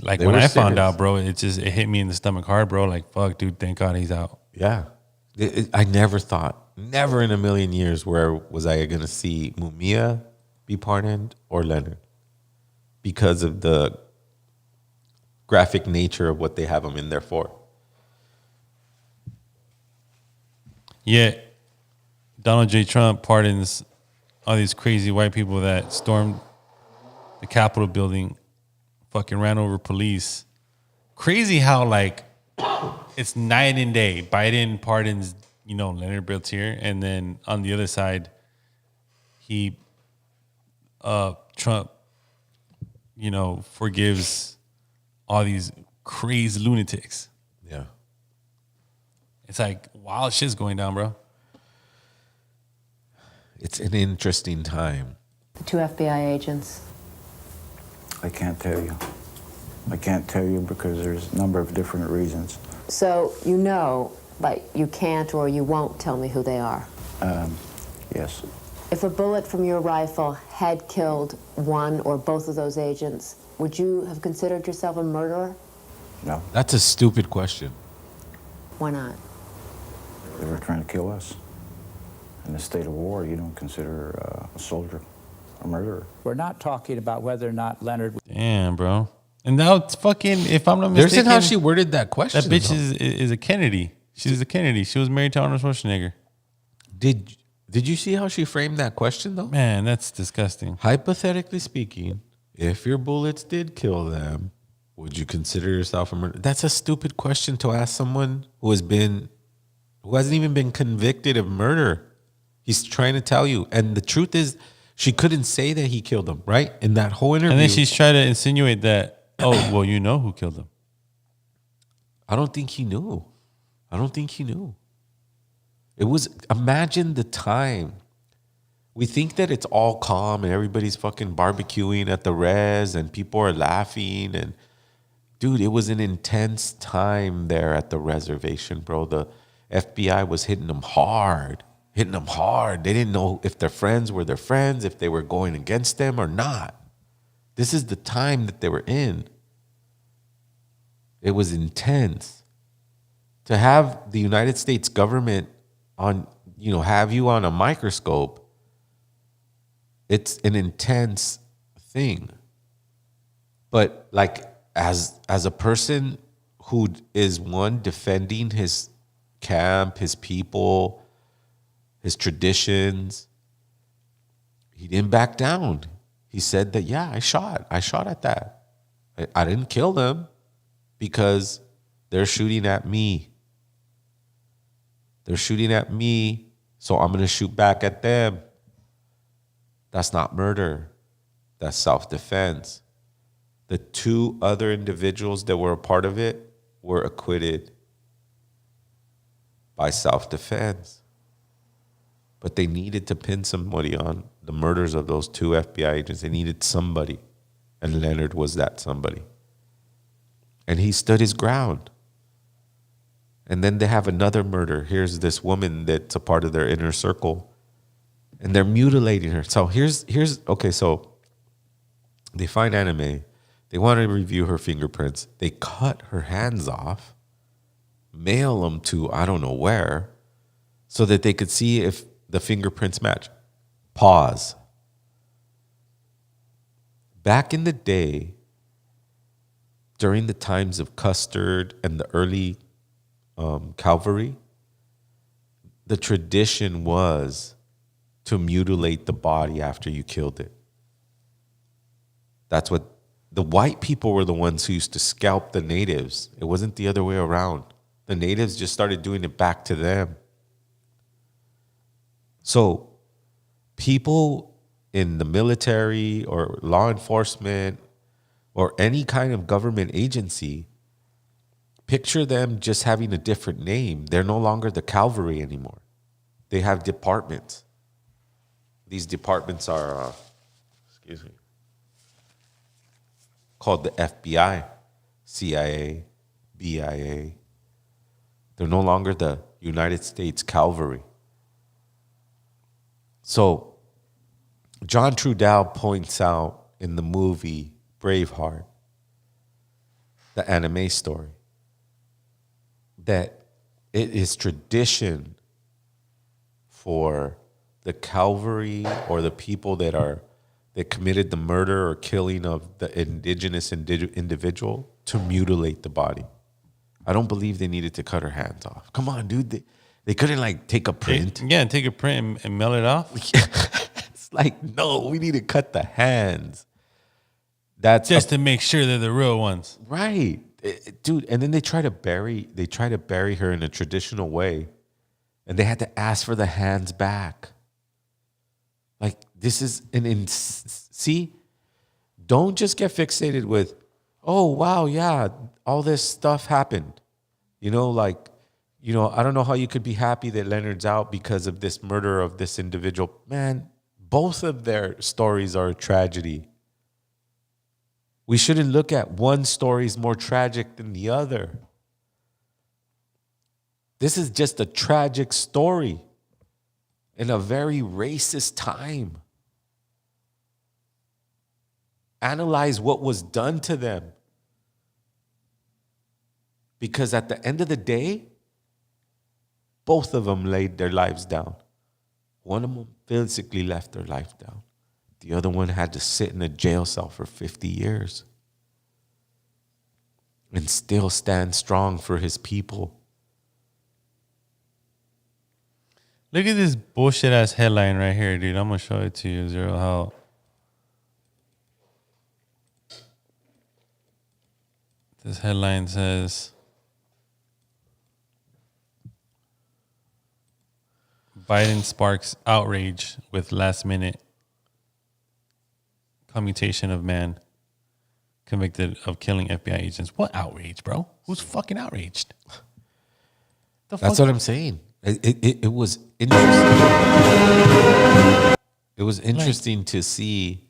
like They when were I found serious. out, bro, it hit me in the stomach hard, bro. Like, fuck, dude, thank God he's out. Yeah. I never thought, never in a million years where was I going to see Mumia be pardoned or Leonard because of the graphic nature of what they have him in there for. Yet Donald J. Trump pardons all these crazy white people that stormed the Capitol building, fucking ran over police. Crazy how like it's night and day. Biden pardons, Leonard Peltier, and then on the other side, Trump, forgives all these crazy lunatics. Yeah. It's like wild shit's going down, bro. It's an interesting time. The 2 FBI agents. I can't tell you. I can't tell you because there's a number of different reasons. So but you can't or you won't tell me who they are. Yes. If a bullet from your rifle had killed one or both of those agents, would you have considered yourself a murderer? No. That's a stupid question. Why not? They were trying to kill us. In the state of war, you don't consider a soldier a murderer. We're not talking about whether or not Leonard. Damn, bro. And now it's fucking, if I'm not There's mistaken, how she worded that question. that bitch though. is a Kennedy. She's a Kennedy. She was married to Arnold Schwarzenegger. Did you see how she framed that question though? Man, that's disgusting. Hypothetically speaking, if your bullets did kill them, would you consider yourself a murderer? That's a stupid question to ask someone who hasn't even been convicted of murder. He's trying to tell you. And the truth is, she couldn't say that he killed them, right? In that whole interview. And then she's trying to insinuate that, oh, well, you know who killed him. I don't think he knew. It was, imagine the time. We think that it's all calm and everybody's fucking barbecuing at the res and people are laughing. And dude, it was an intense time there at the reservation, bro. The FBI was hitting them hard. They didn't know if their friends were their friends, if they were going against them or not. This is the time that they were in. It was intense. To have the United States government have you on a microscope, it's an intense thing. But like as a person who is defending his camp, his people, his traditions, he didn't back down. He said that, yeah, I shot at that. I didn't kill them because they're shooting at me. They're shooting at me, so I'm going to shoot back at them. That's not murder. That's self-defense. The 2 other individuals that were a part of it were acquitted by self-defense. But they needed to pin somebody on the murders of those 2 FBI agents. They needed somebody. And Leonard was that somebody. And he stood his ground. And then they have another murder. Here's this woman that's a part of their inner circle. And they're mutilating her. So okay, so they find Anime. They want to review her fingerprints. They cut her hands off, mail them to I don't know where, so that they could see if the fingerprints match. Pause. Back in the day, during the times of Custard and the early Calvary, the tradition was to mutilate the body after you killed it. That's what the white people were, the ones who used to scalp the natives. It wasn't the other way around. The natives just started doing it back to them. So people in the military or law enforcement or any kind of government agency, picture them just having a different name. They're no longer the cavalry anymore. They have departments. These departments are, called the FBI, CIA, BIA. They're no longer the United States Cavalry. So John Trudell points out in the movie Braveheart, the anime story, that it is tradition for the cavalry or the people that committed the murder or killing of the indigenous individual to mutilate the body. I don't believe they needed to cut her hands off. Come on, dude. They couldn't like take a print. Take a print and mail it off. It's like, no, we need to cut the hands. That's just to make sure they're the real ones. Right. Dude, and then they try to bury her in a traditional way. And they had to ask for the hands back. Like, this is see, don't just get fixated with, oh, wow, yeah, all this stuff happened. I don't know how you could be happy that Leonard's out because of this murder of this individual. Man, both of their stories are a tragedy. We shouldn't look at one story as more tragic than the other. This is just a tragic story in a very racist time. Analyze what was done to them. Because at the end of the day, both of them laid their lives down. One of them physically left their life down. The other one had to sit in a jail cell for 50 years and still stand strong for his people. Look at this bullshit ass headline right here, dude. I'm gonna show it to you, Zero. How this headline says, Biden sparks outrage with last minute commutation of man convicted of killing FBI agents. What outrage, bro? Who's fucking outraged? That's what I'm saying. It was interesting. It was interesting to see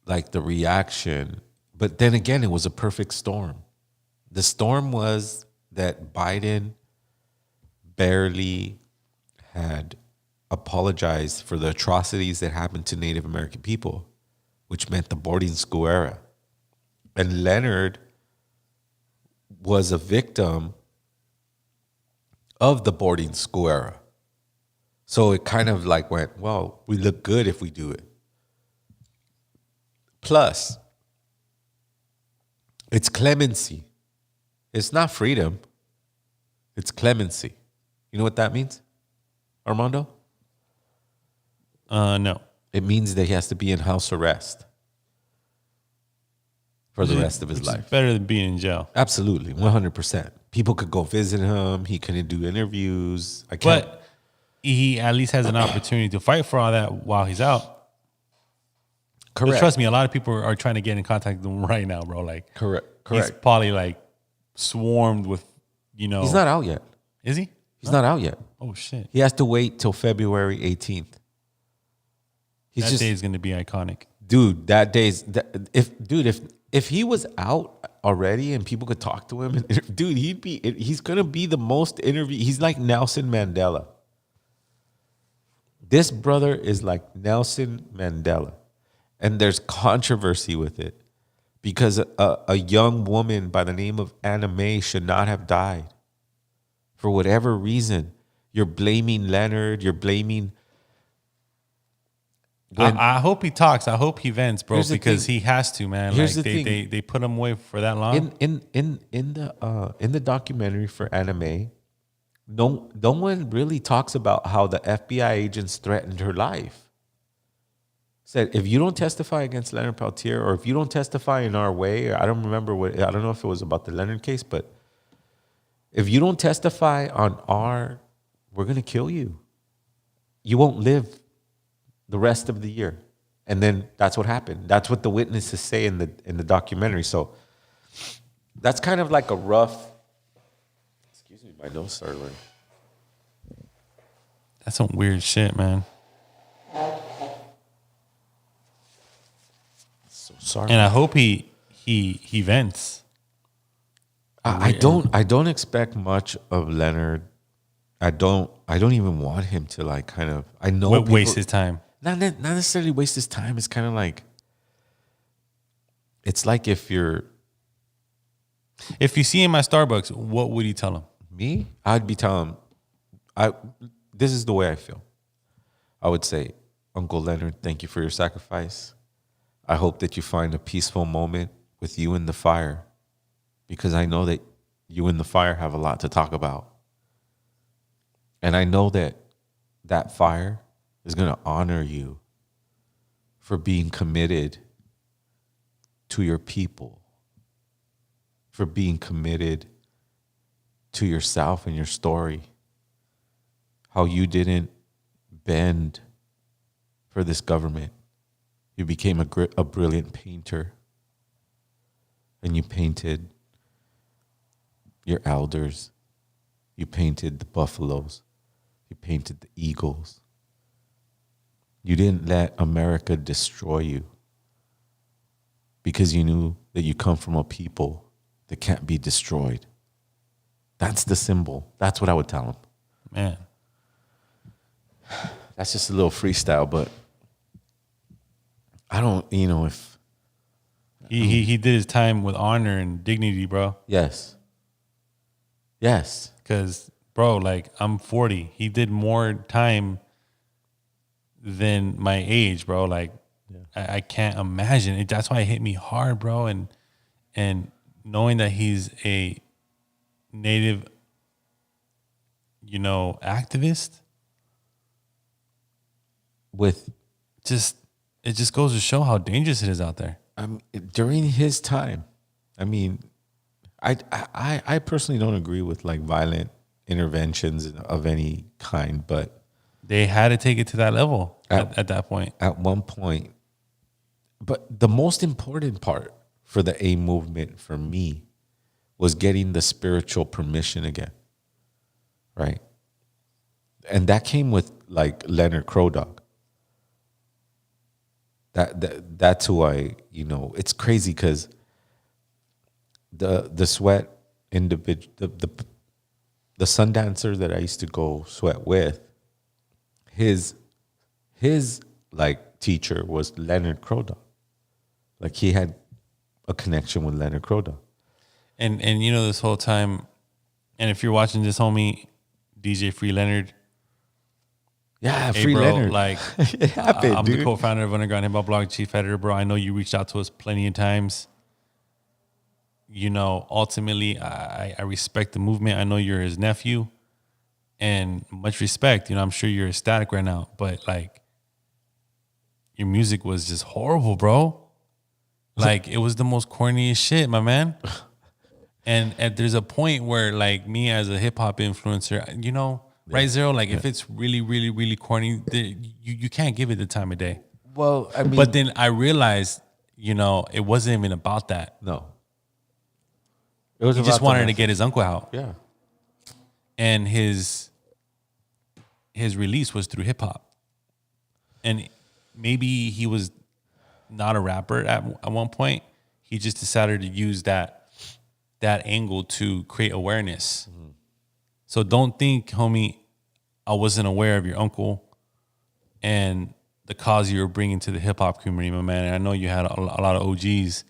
like the reaction, but then again, it was a perfect storm. The storm was that Biden barely had apologized for the atrocities that happened to Native American people, which meant the boarding school era. And Leonard was a victim of the boarding school era. So it kind of like went, well, we look good if we do it. Plus, it's clemency. It's not freedom. It's clemency. You know what that means, Armando? No. It means that he has to be in house arrest for the rest of his life. It's better than being in jail. Absolutely, 100%. People could go visit him. He couldn't do interviews. But he at least has an opportunity to fight for all that while he's out. Correct. But trust me, a lot of people are trying to get in contact with him right now, bro. Like, correct. He's probably like swarmed with, He's not out yet. Is he? He's not out yet. Oh shit! He has to wait till February 18th. That day is going to be iconic. Dude, that day's if he was out already and people could talk to him, dude, he's gonna be the most interview. He's like Nelson Mandela. This brother is like Nelson Mandela, and there's controversy with it because a young woman by the name of Anna Mae should not have died for whatever reason. You're blaming Leonard. You're blaming. I hope he talks. I hope he vents, bro, Here's the because thing. he has to, man. Here's Like the thing. they put him away for that long. In the documentary for Anime, no one really talks about how the FBI agents threatened her life. Said if you don't testify against Leonard Peltier, or if you don't testify in our way, or I don't know if it was about the Leonard case, but if you don't testify on we're gonna kill you. You won't live the rest of the year. And then that's what happened. That's what the witnesses say in the documentary. So that's kind of like a rough. Excuse me, my nose started running. That's some weird shit, man. So sorry. And I hope he vents. I don't expect much of Leonard. I don't even want him to like kind of. I know Waste his time. Not necessarily waste his time. It's kind of like. It's like if you see him at Starbucks, what would you tell him? Me, I'd be telling him, this is the way I feel. I would say, Uncle Leonard, thank you for your sacrifice. I hope that you find a peaceful moment with you in the fire, because I know that you and the fire have a lot to talk about. And I know that fire is going to honor you for being committed to your people, for being committed to yourself and your story, how you didn't bend for this government. You became a brilliant painter, and you painted your elders, you painted the buffaloes, you painted the eagles. You didn't let America destroy you because you knew that you come from a people that can't be destroyed. That's the symbol. That's what I would tell him. Man. That's just a little freestyle, but I don't, if... He did his time with honor and dignity, bro. Yes. Because, bro, like, I'm 40. He did more time than my age, bro. Like, I can't imagine it. That's why it hit me hard, bro. And knowing that he's a native, activist, it just goes to show how dangerous it is out there. During his time, I personally don't agree with like violent interventions of any kind, but they had to take it to that level at that point. At one point. But the most important part for the A movement for me was getting the spiritual permission again, right? And that came with like Leonard Crow Dog. That's who it's crazy because the sweat individual, the sun dancer that I used to go sweat with, his like teacher was Leonard Crow Dog. Like he had a connection with Leonard Crow Dog. And this whole time, and if you're watching this, homie, DJ Free Leonard. Yeah, hey, Free bro, Leonard. Like, it happened, I'm dude. the co-founder of Underground Hip Hop Blog, chief editor, bro. I know you reached out to us plenty of times. Ultimately, I respect the movement. I know you're his nephew, and much respect. I'm sure you're ecstatic right now, but like, your music was just horrible, bro. Like, it was the most corniest shit, my man. And there's a point where, like, me as a hip hop influencer, right, Zero? Like, if it's really, really, really corny, you can't give it the time of day. Well, but then I realized, it wasn't even about that. No. It was He about just wanted the to get his uncle out. Yeah. and his release was through hip hop, and maybe he was not a rapper at one point. He just decided to use that angle to create awareness. Mm-hmm. So don't think, homie, I wasn't aware of your uncle and the cause you were bringing to the hip hop community, my man. And I know you had a lot of OGs,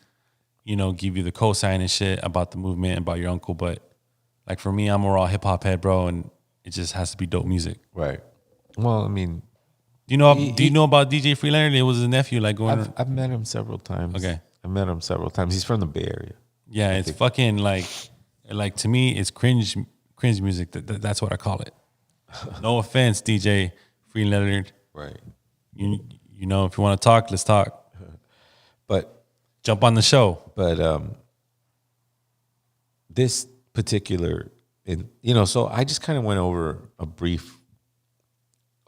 you know, give you the cosign and shit about the movement and about your uncle. But like for me, I'm a raw hip hop head, bro, and it just has to be dope music. Right. Well, I mean, do you know about DJ Free Leonard? It was his nephew, like going. I've met him several times. Okay, I've met him several times. He's from the Bay Area. Yeah, it's fucking like to me, it's cringe music. That's what I call it. No offense, DJ Free Leonard. Right. You know, if you want to talk, let's talk. But jump on the show. But this particular, so I just kind of went over a brief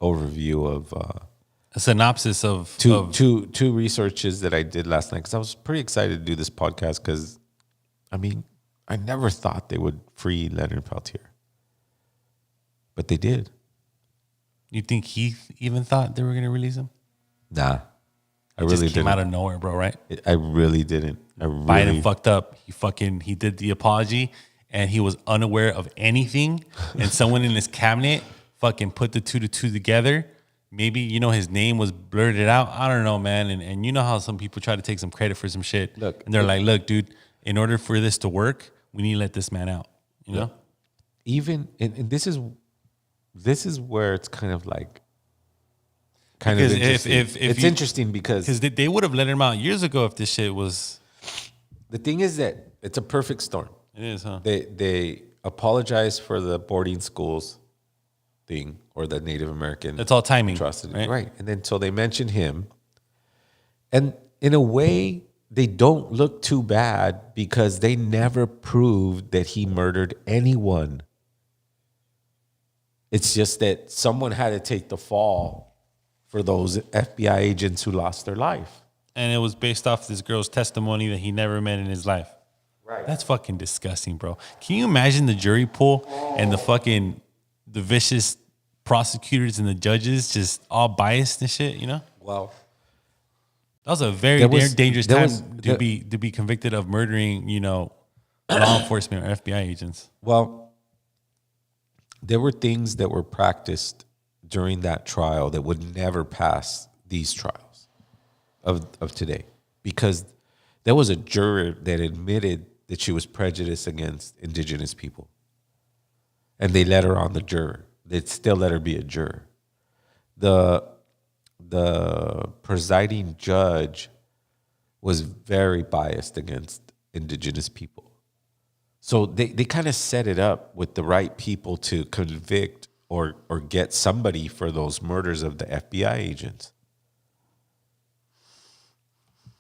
overview of a synopsis of two researches that I did last night, because I was pretty excited to do this podcast because, I mean, I never thought they would free Leonard Peltier, but they did. You think he even thought they were going to release him? Nah, I really didn't. Came out of nowhere, bro. Right? I really didn't. Biden fucked up. He did the apology, and he was unaware of anything. And someone in his cabinet fucking put the two together. Maybe, his name was blurted out. I don't know, man. And you know how some people try to take some credit for some shit. Look, and they're like, look, dude, in order for this to work, we need to let this man out. You know? Even, and this is where it's kind of like, interesting. It's interesting because they would have let him out years ago if this shit was. The thing is that it's a perfect storm. It is, huh? They apologize for the boarding schools thing or the Native American. It's all timing, atrocity, right? And then so they mention him, and in a way, they don't look too bad because they never proved that he murdered anyone. It's just that someone had to take the fall for those FBI agents who lost their life. And it was based off this girl's testimony that he never met in his life. Right. That's fucking disgusting, bro. Can you imagine the jury pool and the vicious prosecutors and the judges just all biased and shit, Well, that was a very dangerous time to be convicted of murdering, law enforcement or FBI agents. Well, there were things that were practiced during that trial that would never pass these trials of today, because there was a juror that admitted that she was prejudiced against indigenous people, and they let her on the juror. They'd still let her be a juror. The presiding judge was very biased against indigenous people. So they kind of set it up with the right people to convict or get somebody for those murders of the FBI agents.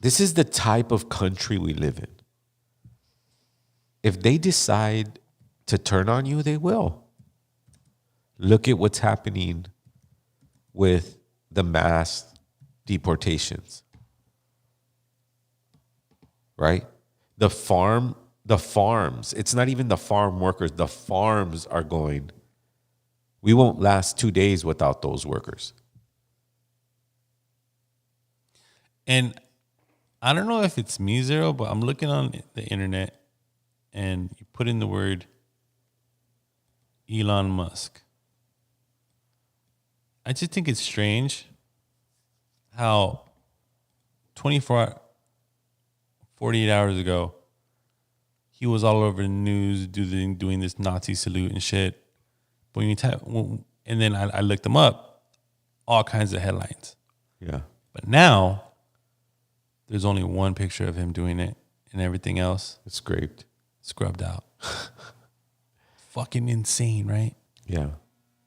This is the type of country we live in. If they decide to turn on you, they will. Look at what's happening with the mass deportations, right? The farms, it's not even the farm workers, the farms are going, we won't last 2 days without those workers. And I don't know if it's me, Zero, but I'm looking on the internet and you put in the word Elon Musk. I just think it's strange how 48 hours ago, he was all over the news doing this Nazi salute and shit. But and then I looked him up, all kinds of headlines. Yeah. But now, there's only one picture of him doing it, and everything else it's scrubbed out. Fucking insane, right? Yeah.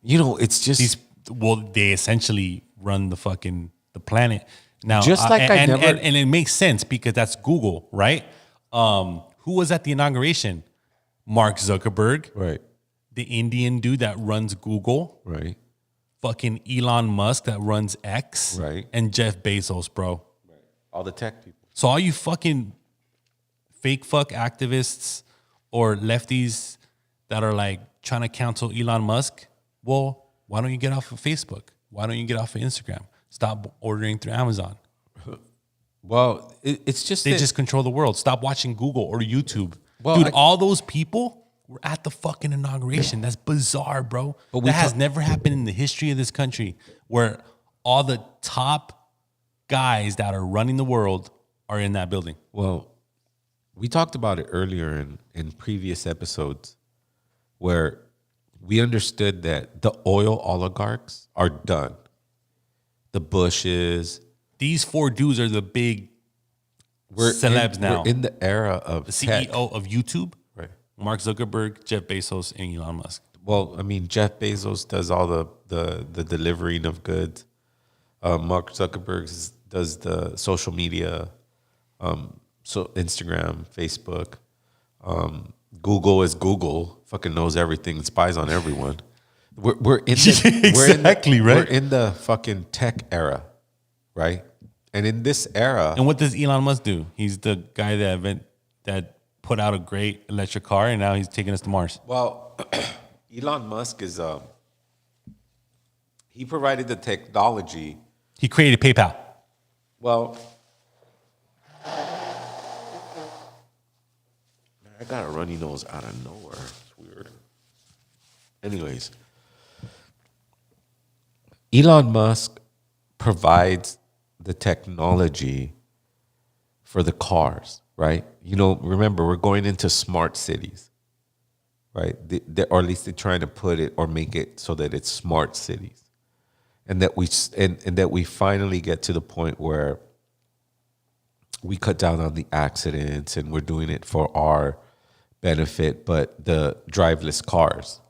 It's just they essentially run the planet now. Just like and it makes sense because that's Google, right? Who was at the inauguration? Mark Zuckerberg, right? The Indian dude that runs Google, right? Fucking Elon Musk that runs X, right? And Jeff Bezos, bro. Right. All the tech people. So all you fucking fake fuck activists or lefties that are like trying to cancel Elon Musk. Well, why don't you get off of Facebook? Why don't you get off of Instagram? Stop ordering through Amazon. Well, it's just They that- just control the world. Stop watching Google or YouTube. Well, Dude, all those people were at the fucking inauguration. That's bizarre, bro. But That has never happened in the history of this country where all the top guys that are running the world are in that building. Well, we talked about it earlier in previous episodes where we understood that the oil oligarchs are done. The Bushes. These four dudes are the big celebs now. We're in the era of The tech. CEO of YouTube, Right. Mark Zuckerberg, Jeff Bezos, and Elon Musk. Well, I mean, Jeff Bezos does all the delivering of goods. Mark Zuckerberg does the social media, so Instagram, Facebook. Google is Google. Fucking knows everything, spies on everyone. We're in the, Exactly, right? We're in the fucking tech era, right? And in this era, And what does Elon Musk do? He's the guy that put out a great electric car, and now he's taking us to Mars. well, Elon Musk is he provided the technology. He created PayPal. Well, I got a runny nose out of nowhere. It's weird. Anyways, Elon Musk provides the technology for the cars, right? You know, remember, we're going into smart cities, right? Or at least they're trying to put it or make it so that it's smart cities. And that we finally get to the point where we cut down on the accidents and we're doing it for our benefit, but the driveless cars.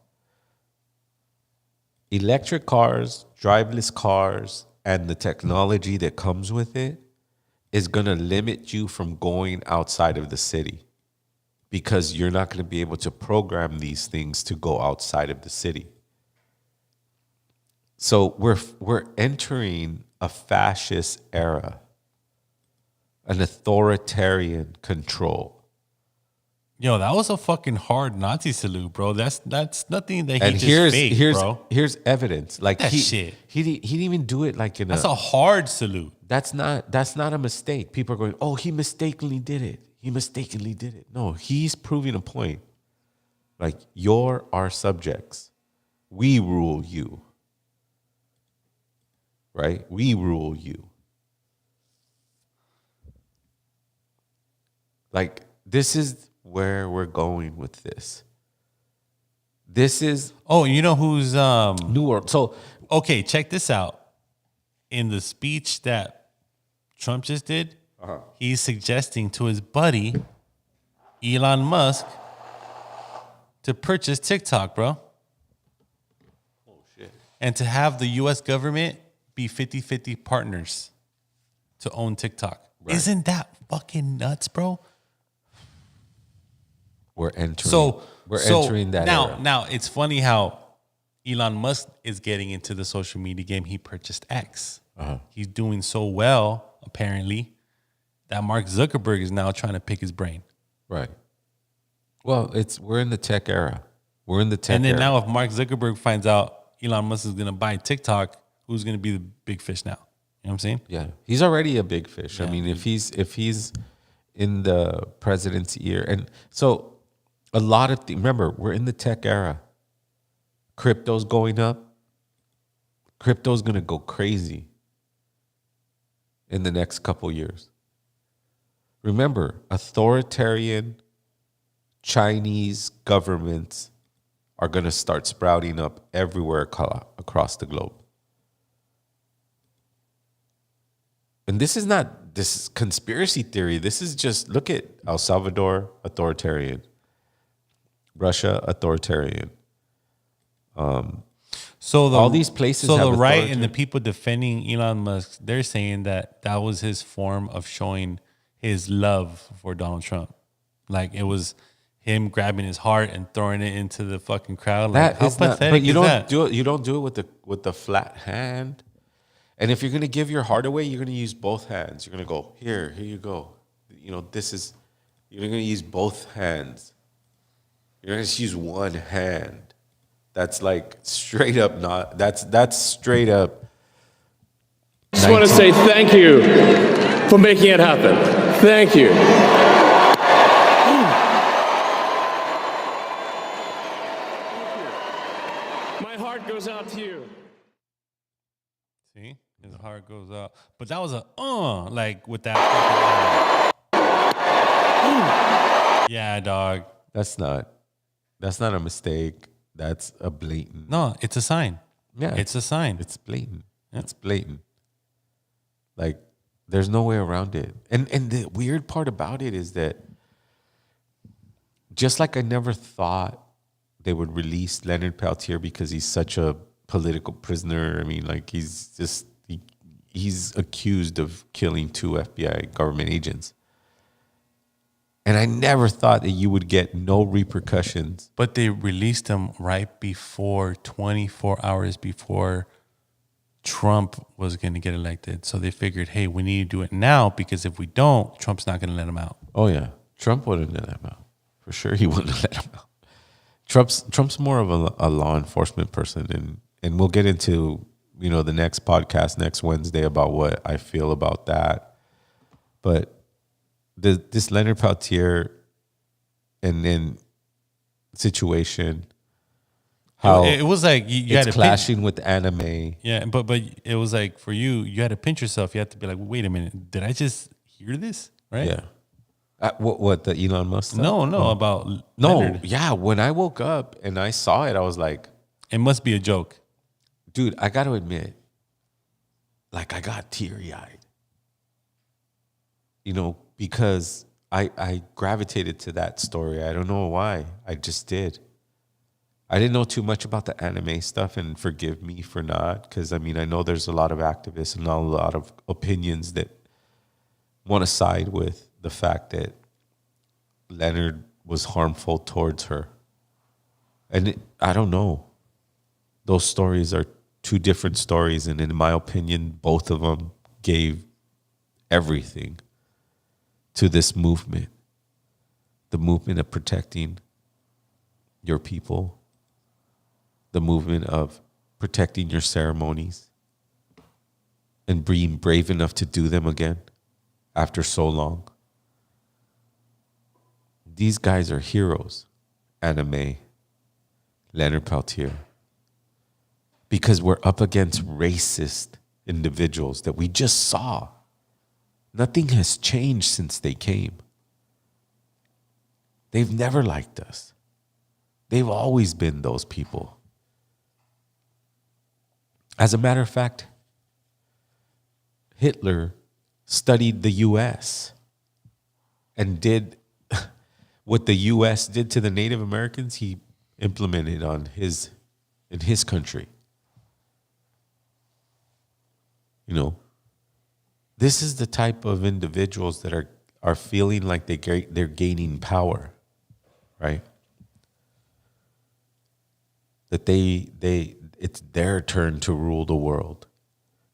Electric cars, driveless cars, and the technology that comes with it is going to limit you from going outside of the city because you're not going to be able to program these things to go outside of the city. So we're entering a fascist era, an authoritarian control. Yo, that was a fucking hard Nazi salute, bro. That's nothing that he And just faked, bro. here's evidence. Like That shit. He didn't even do it like in That's a hard salute. That's not a mistake. People are going, oh, he mistakenly did it. He mistakenly did it. No, he's proving a point. Like, you're our subjects. We rule you. Right? We rule you. Like, this is where we're going with this. This is Oh, you know who's New World. So, okay, check this out. In the speech that Trump just did, he's suggesting to his buddy Elon Musk to purchase TikTok, bro. oh shit. And to have the US government be 50-50 partners to own TikTok. Right. Isn't that fucking nuts, bro? We're entering. So we're so entering that now. era. Now it's funny how Elon Musk is getting into the social media game. He purchased X. He's doing so well, apparently, that Mark Zuckerberg is now trying to pick his brain. Right. Well, we're in the tech era. We're in the tech And then era. now, if Mark Zuckerberg finds out Elon Musk is going to buy TikTok, who's going to be the big fish now? You know what I'm saying? Yeah, he's already a big fish. I mean, if he's in the president's ear, and so a lot of remember, we're in the tech era. Crypto's going up. Crypto's going to go crazy in the next couple years. Remember, authoritarian Chinese governments are going to start sprouting up everywhere across the globe. And this is conspiracy theory. This is just, look at El Salvador, authoritarian. Russia, authoritarian. So All these places So have the right authority. and the people defending Elon Musk, they're saying that was his form of showing his love for Donald Trump. Like it was him grabbing his heart and throwing it into the fucking crowd. Like, how It's not, pathetic but you is don't that? do it. You don't do it with the flat hand. And if you're gonna give your heart away, you're gonna use both hands. You're gonna go here you go. You know, you're gonna use both hands. You're going to use one hand. That's like straight up not. That's straight up. Just want to say thank you for making it happen. Thank you. My heart goes out to you. See, his heart goes out. But that was a like with that. Yeah, dog. That's not a mistake. That's a blatant. No, it's a sign. Yeah, it's a sign. It's blatant. Yeah. It's blatant. Like, there's no way around it. And the weird part about it is that just like I never thought they would release Leonard Peltier because he's such a political prisoner. I mean, like, he's accused of killing 2 FBI government agents. And I never thought that you would get no repercussions. But they released him right before, 24 hours before Trump was going to get elected. So they figured, hey, we need to do it now, because if we don't, Trump's not going to let him out. Oh, yeah. Trump wouldn't let him out. For sure, he wouldn't let him out. Trump's more of a law enforcement person. And we'll get into, the next podcast next Wednesday about what I feel about that. But this Leonard Peltier and then situation, how it was like you had to clashing with anime. Yeah, but it was like for you had to pinch yourself. You had to be like, wait a minute, did I just hear this? Right? Yeah. What the Elon Musk stuff? No, about Leonard. Yeah. When I woke up and I saw it, I was like, it must be a joke, dude. I got to admit, like, I got teary-eyed. Because I gravitated to that story. I don't know why. I just did. I didn't know too much about the anime stuff, and forgive me for not, because I know there's a lot of activists and a lot of opinions that want to side with the fact that Leonard was harmful towards her. And I don't know. Those stories are 2 different stories, and in my opinion, both of them gave everything to this movement, the movement of protecting your people, the movement of protecting your ceremonies, and being brave enough to do them again after so long. These guys are heroes, Anime, Leonard Peltier, because we're up against racist individuals that we just saw. Nothing has changed since they came. They've never liked us. They've always been those people. As a matter of fact, Hitler studied the U.S. and did what the U.S. did to the Native Americans, he implemented in his country. This is the type of individuals that are feeling like they're gaining power, right? That it's their turn to rule the world,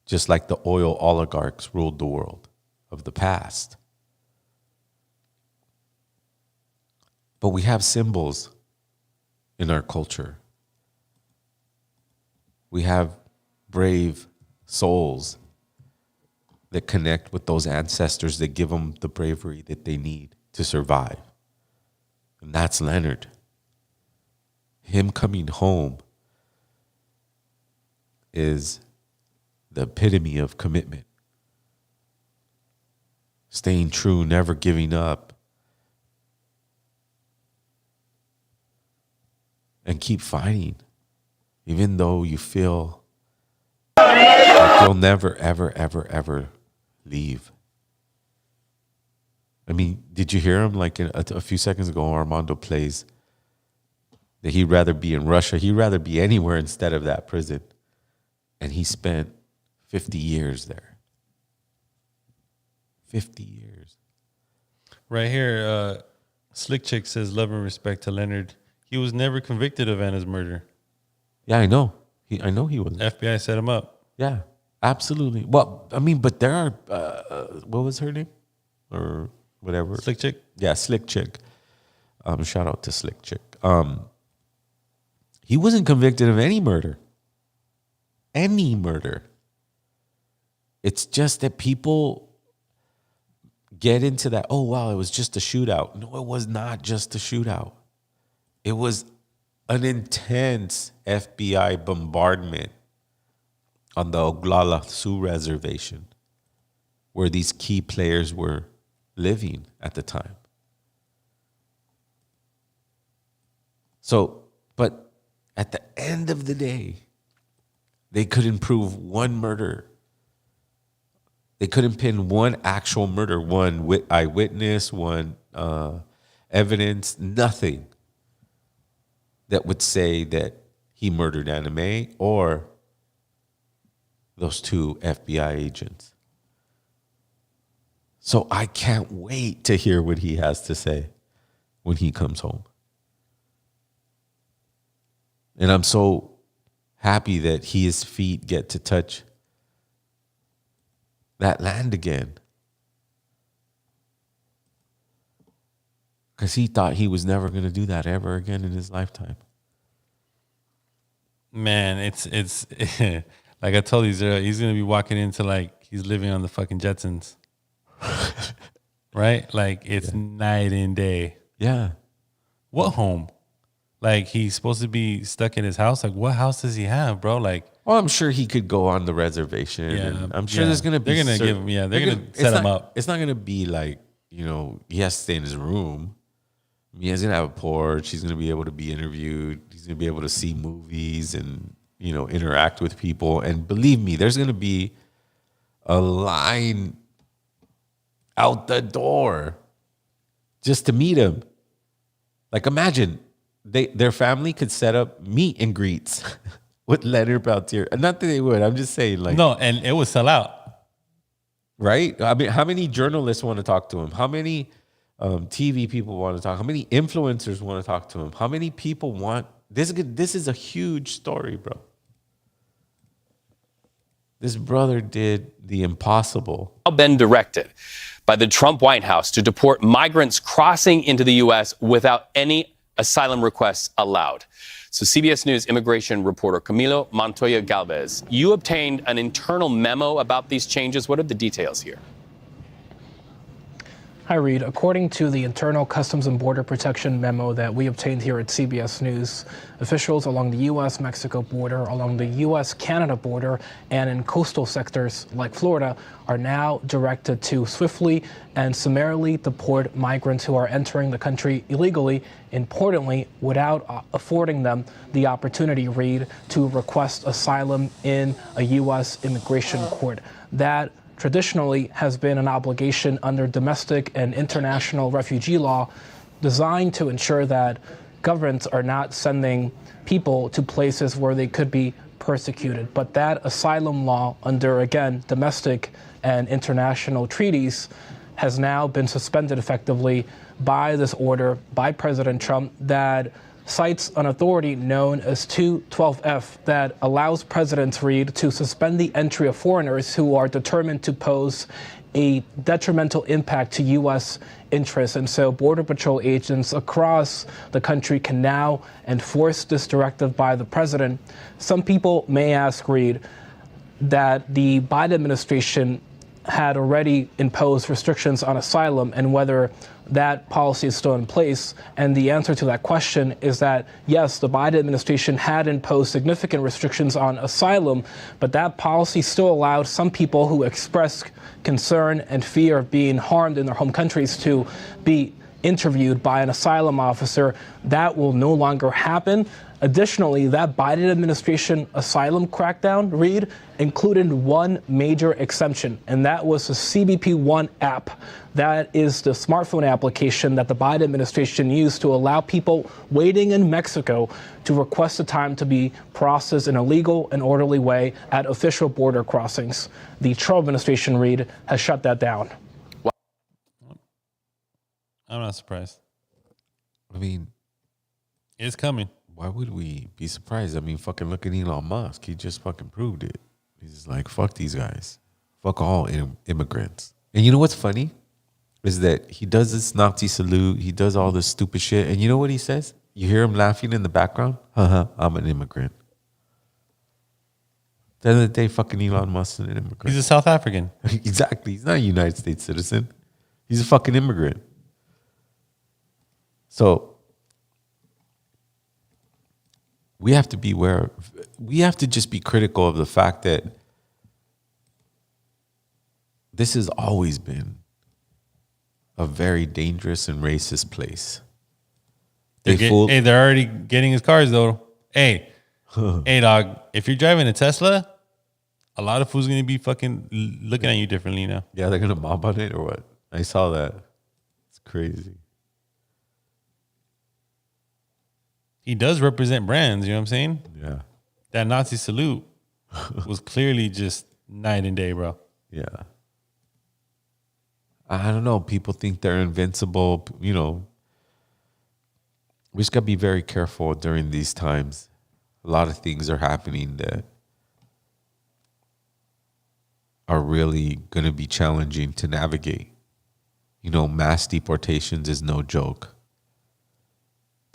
just like the oil oligarchs ruled the world of the past. But we have symbols in our culture. We have brave souls that connect with those ancestors that give them the bravery that they need to survive. And that's Leonard. Him coming home is the epitome of commitment. Staying true, never giving up. And keep fighting, even though you feel like you'll never, ever, ever, ever leave. Did you hear him? Like a few seconds ago, Armando plays that he'd rather be in Russia. He'd rather be anywhere instead of that prison. And he spent 50 years there. 50 years. Right here, Slick Chick says, love and respect to Leonard. He was never convicted of Anna's murder. Yeah, I know. I know he was. FBI set him up. Yeah, absolutely. Well, but there are, what was her name? Or whatever. Slick Chick? Yeah, Slick Chick. Shout out to Slick Chick. he wasn't convicted of any murder. Any murder. It's just that people get into that, oh, wow, it was just a shootout. No, it was not just a shootout. It was an intense FBI bombardment on the Oglala Sioux Reservation, where these key players were living at the time. So, but at the end of the day, they couldn't prove one murder. They couldn't pin one actual murder, one eyewitness, one evidence, nothing that would say that he murdered Anna Mae or those two FBI agents. So I can't wait to hear what he has to say when he comes home. And I'm so happy that his feet get to touch that land again. Because he thought he was never going to do that ever again in his lifetime. Man, it's like I told you, he's going to be walking into like he's living on the fucking Jetsons. Right? Like it's night and day. Yeah. What home? Like he's supposed to be stuck in his house. Like what house does he have, bro? Like, well, I'm sure he could go on the reservation. Yeah, and I'm sure there's gonna be. They're gonna give him. Yeah, they're gonna set him up. It's not gonna be like, you know, he has to stay in his room. He's gonna have a porch. He's gonna be able to be interviewed. He's gonna be able to see movies and, you know, interact with people. And believe me, there's gonna be a line out the door just to meet him. Like imagine their family could set up meet and greets with Leonard Peltier. Not that they would. I'm just saying, like, no, and it would sell out, right? I mean, how many journalists want to talk to him? How many TV people want to talk? How many influencers want to talk to him? How many people want this? This is a huge story, bro. This brother did the impossible. Been directed by the Trump White House to deport migrants crossing into the U.S. without any asylum requests allowed. So CBS News immigration reporter Camilo Montoya Galvez, you obtained an internal memo about these changes. What are the details here? Hi, Reed. According to the Internal Customs and Border Protection memo that we obtained here at CBS News, officials along the U.S.-Mexico border, along the U.S.-Canada border, and in coastal sectors like Florida are now directed to swiftly and summarily deport migrants who are entering the country illegally, importantly, without affording them the opportunity, Reed, to request asylum in a U.S. immigration court. That traditionally has been an obligation under domestic and international refugee law designed to ensure that governments are not sending people to places where they could be persecuted. But that asylum law under, again, domestic and international treaties has now been suspended effectively by this order by President Trump that cites an authority known as 212F that allows President Reed to suspend the entry of foreigners who are determined to pose a detrimental impact to U.S. interests. And so Border Patrol agents across the country can now enforce this directive by the president. Some people may ask, Reed, that the Biden administration had already imposed restrictions on asylum and whether that policy is still in place. And the answer to that question is that, yes, the Biden administration had imposed significant restrictions on asylum, but that policy still allowed some people who expressed concern and fear of being harmed in their home countries to be interviewed by an asylum officer. That will no longer happen. Additionally, that Biden administration asylum crackdown, Reed, included one major exemption, and that was the CBP One app. That is the smartphone application that the Biden administration used to allow people waiting in Mexico to request a time to be processed in a legal and orderly way at official border crossings. The Trump administration, Reed, has shut that down. I'm not surprised. I mean, it's coming. Why would we be surprised? I mean, fucking look at Elon Musk. He just fucking proved it. He's like, fuck these guys. Fuck all immigrants. And you know what's funny? Is that he does this Nazi salute. He does all this stupid shit. And you know what he says? You hear him laughing in the background? I'm an immigrant. At the end of the day, fucking Elon Musk is an immigrant. He's a South African. Exactly. He's not a United States citizen. He's a fucking immigrant. So we have to be aware. We have to just be critical of the fact that this has always been a very dangerous and racist place. They're already getting his cars though. Hey, dog, if you're driving a Tesla, a lot of fools gonna be fucking looking at you differently now. Yeah, they're gonna mob on it or what? I saw that. It's crazy. He does represent brands, you know what I'm saying? Yeah. That Nazi salute was clearly just night and day, bro. Yeah. I don't know. People think they're invincible. You know, we just got to be very careful during these times. A lot of things are happening that are really going to be challenging to navigate. You know, mass deportations is no joke.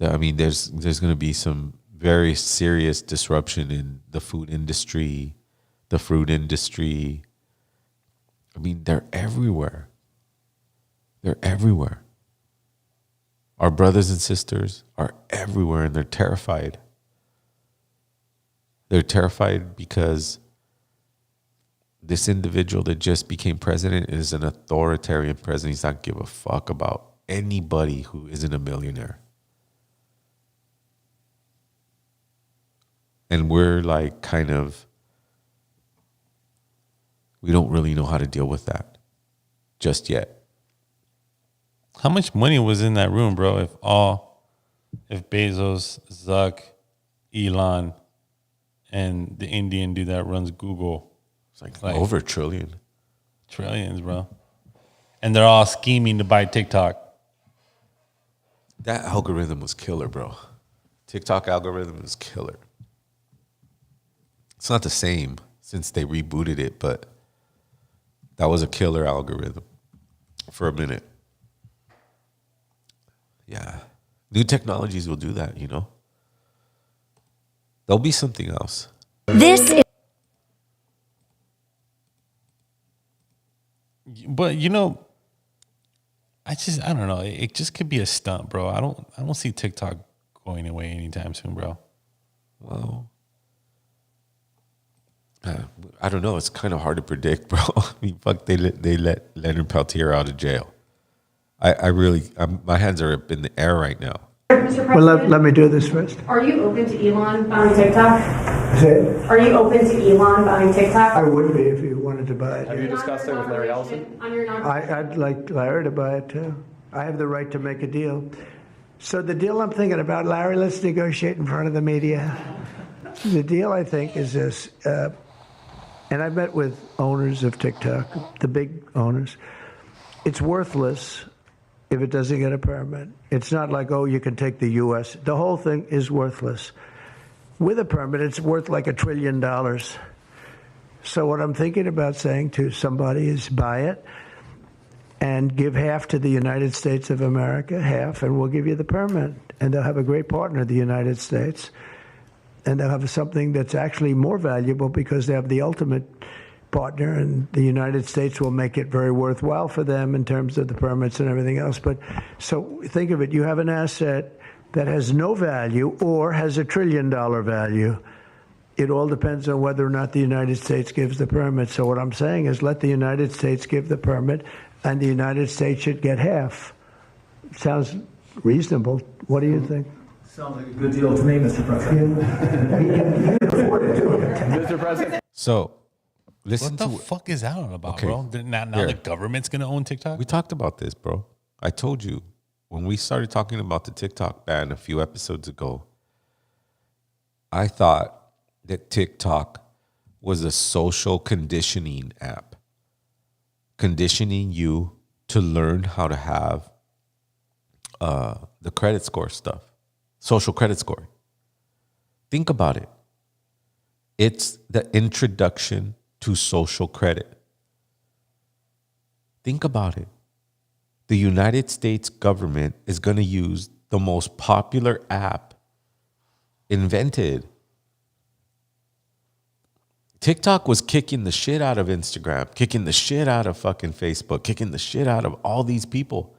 I mean, there's going to be some very serious disruption in the food industry, the fruit industry. I mean, they're everywhere. They're everywhere. Our brothers and sisters are everywhere, and they're terrified. They're terrified because this individual that just became president is an authoritarian president. He's not give a fuck about anybody who isn't a millionaire. And we're like kind of, we don't really know how to deal with that just yet. How much money was in that room, bro? If Bezos, Zuck, Elon, and the Indian dude that runs Google. It's like over $1 trillion. Trillions, bro. And they're all scheming to buy TikTok. That algorithm was killer, bro. TikTok algorithm was killer. It's not the same since they rebooted it, but that was a killer algorithm for a minute. Yeah. New technologies will do that, you know? There'll be something else. But you know, I don't know. It just could be a stunt, bro. I don't see TikTok going away anytime soon, bro. Well, I don't know. It's kind of hard to predict, bro. I mean, fuck, they let Leonard Peltier out of jail. I really, my hands are up in the air right now. Well, let me do this first. Are you open to Elon buying TikTok? Say, Are you open to Elon buying TikTok? I would be if you wanted to buy it. Have you discussed it with Larry Ellison? I'd like Larry to buy it too. I have the right to make a deal. So the deal I'm thinking about, Larry, let's negotiate in front of the media. The deal, I think, is this, and I've met with owners of TikTok, the big owners. It's worthless if it doesn't get a permit. It's not like, oh, you can take the U.S. The whole thing is worthless. With a permit, it's worth like $1 trillion. So what I'm thinking about saying to somebody is buy it and give half to the United States of America, half, and we'll give you the permit. And they'll have a great partner, the United States. And they'll have something that's actually more valuable because they have the ultimate partner, and the United States will make it very worthwhile for them in terms of the permits and everything else. But so think of it, you have an asset that has no value or has $1 trillion value. It all depends on whether or not the United States gives the permit. So what I'm saying is let the United States give the permit, and the United States should get half. Sounds reasonable. What do you think? Sounds like a good deal to me, Mr. President. Mr. President. So, listen what the fuck is that all about, Okay. bro? Now Here. the government's gonna own TikTok? We talked about this, bro. I told you when we started talking about the TikTok ban a few episodes ago, I thought that TikTok was a social conditioning app, conditioning you to learn how to have the credit score stuff, social credit score. Think about it. It's the introduction to social credit. Think about it. The United States government is going to use the most popular app invented. TikTok was kicking the shit out of Instagram, kicking the shit out of fucking Facebook, kicking the shit out of all these people.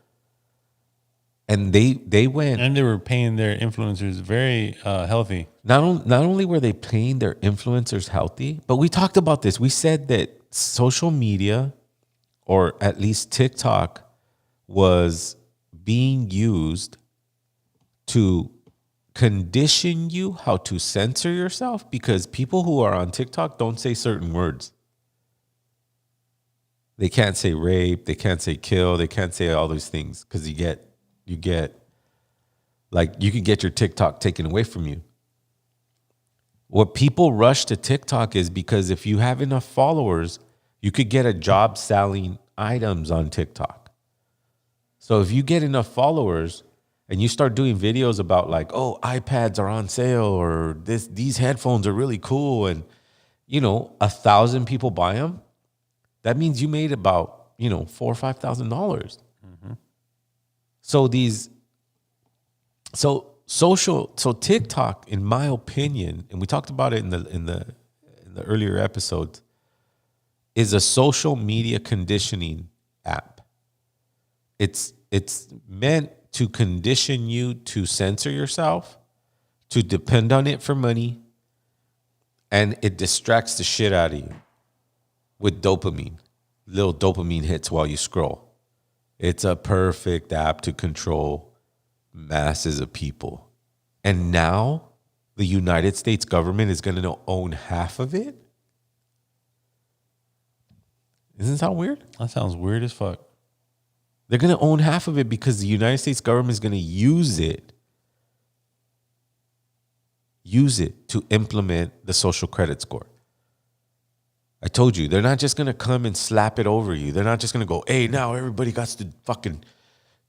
And they went. And they were paying their influencers very healthy. Not only were they paying their influencers healthy, but we talked about this. We said that social media, or at least TikTok, was being used to condition you how to censor yourself, because people who are on TikTok don't say certain words. They can't say rape, they can't say kill, they can't say all these things, because you get like, you could get your TikTok taken away from you. What people rush to TikTok is because if you have enough followers, you could get a job selling items on TikTok. So if you get enough followers and you start doing videos about like, oh, iPads are on sale, or these headphones are really cool, and 1,000 people buy them, that means you made about $4,000 or $5,000. Mm-hmm. So TikTok, in my opinion, and we talked about it in the earlier episode, is a social media conditioning app. It's meant to condition you to censor yourself, to depend on it for money, and it distracts the shit out of you with dopamine, little dopamine hits while you scroll. It's a perfect app to control masses of people. And now the United States government is going to own half of it? Doesn't that sound weird? That sounds weird as fuck. They're going to own half of it because the United States government is going to use it to implement the social credit score. I told you, they're not just going to come and slap it over you. They're not just going to go, hey, now everybody got to fucking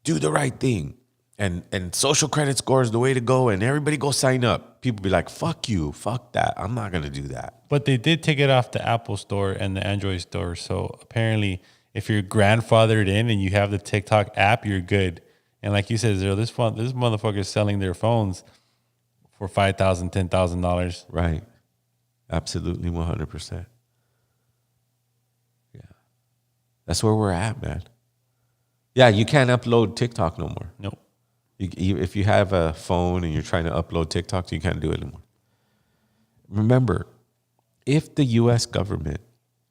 do the right thing. And social credit score is the way to go, and everybody go sign up. People be like, fuck you, fuck that. I'm not going to do that. But they did take it off the Apple store and the Android store. So apparently, if you're grandfathered in and you have the TikTok app, you're good. And like you said, this motherfucker is selling their phones for $5,000, $10,000. Right. Absolutely 100%. Yeah. That's where we're at, man. Yeah, you can't upload TikTok no more. Nope. If you have a phone and you're trying to upload TikTok, you can't do it anymore. Remember, if the U.S. government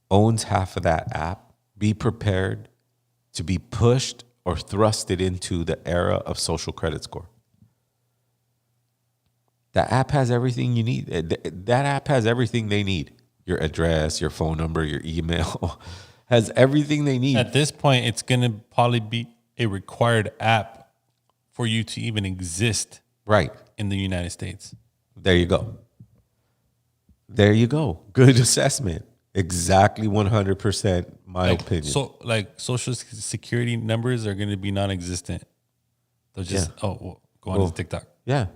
owns half of that app, be prepared to be pushed or thrusted into the era of social credit score. That app has everything you need. That app has everything they need. Your address, your phone number, your email, has everything they need. At this point, it's going to probably be a required app for you to even exist in the United States. There you go. There you go. Good assessment. Exactly 100% my opinion. So, like, social security numbers are going to be non-existent. They'll just, go on to TikTok. Yeah.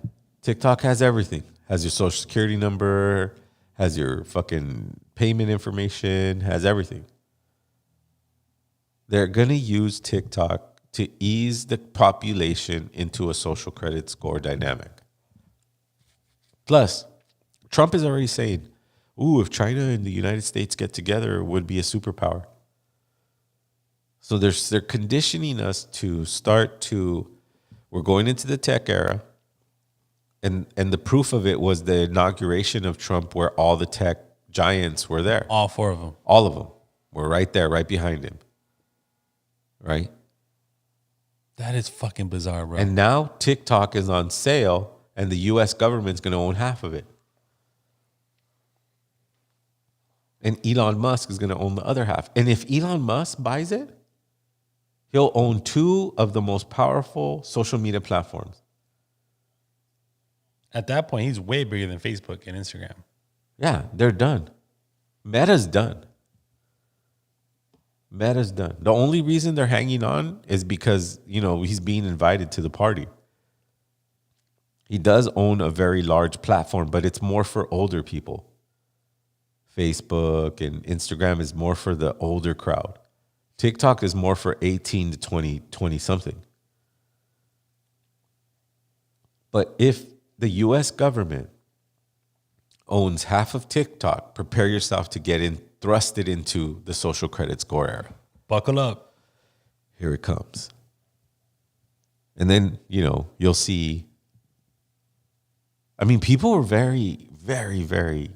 TikTok has everything. Has your social security number, has your fucking payment information, has everything. They're going to use TikTok to ease the population into a social credit score dynamic. Plus, Trump is already saying, ooh, if China and the United States get together, it would be a superpower. So they're conditioning us to we're going into the tech era. And the proof of it was the inauguration of Trump, where all the tech giants were there. All four of them. All of them were right there, right behind him. Right? That is fucking bizarre, bro. And now TikTok is on sale, and the U.S. government's going to own half of it. And Elon Musk is going to own the other half. And if Elon Musk buys it, he'll own two of the most powerful social media platforms. At that point, he's way bigger than Facebook and Instagram. Yeah, they're done. Meta's done. Meta's done. The only reason they're hanging on is because, he's being invited to the party. He does own a very large platform, but it's more for older people. Facebook and Instagram is more for the older crowd. TikTok is more for 18 to 20 something. But if the US government owns half of TikTok, prepare yourself to get thrusted into the social credit score era. Buckle up. Here it comes. And then, you'll see. I mean, people were very, very, very.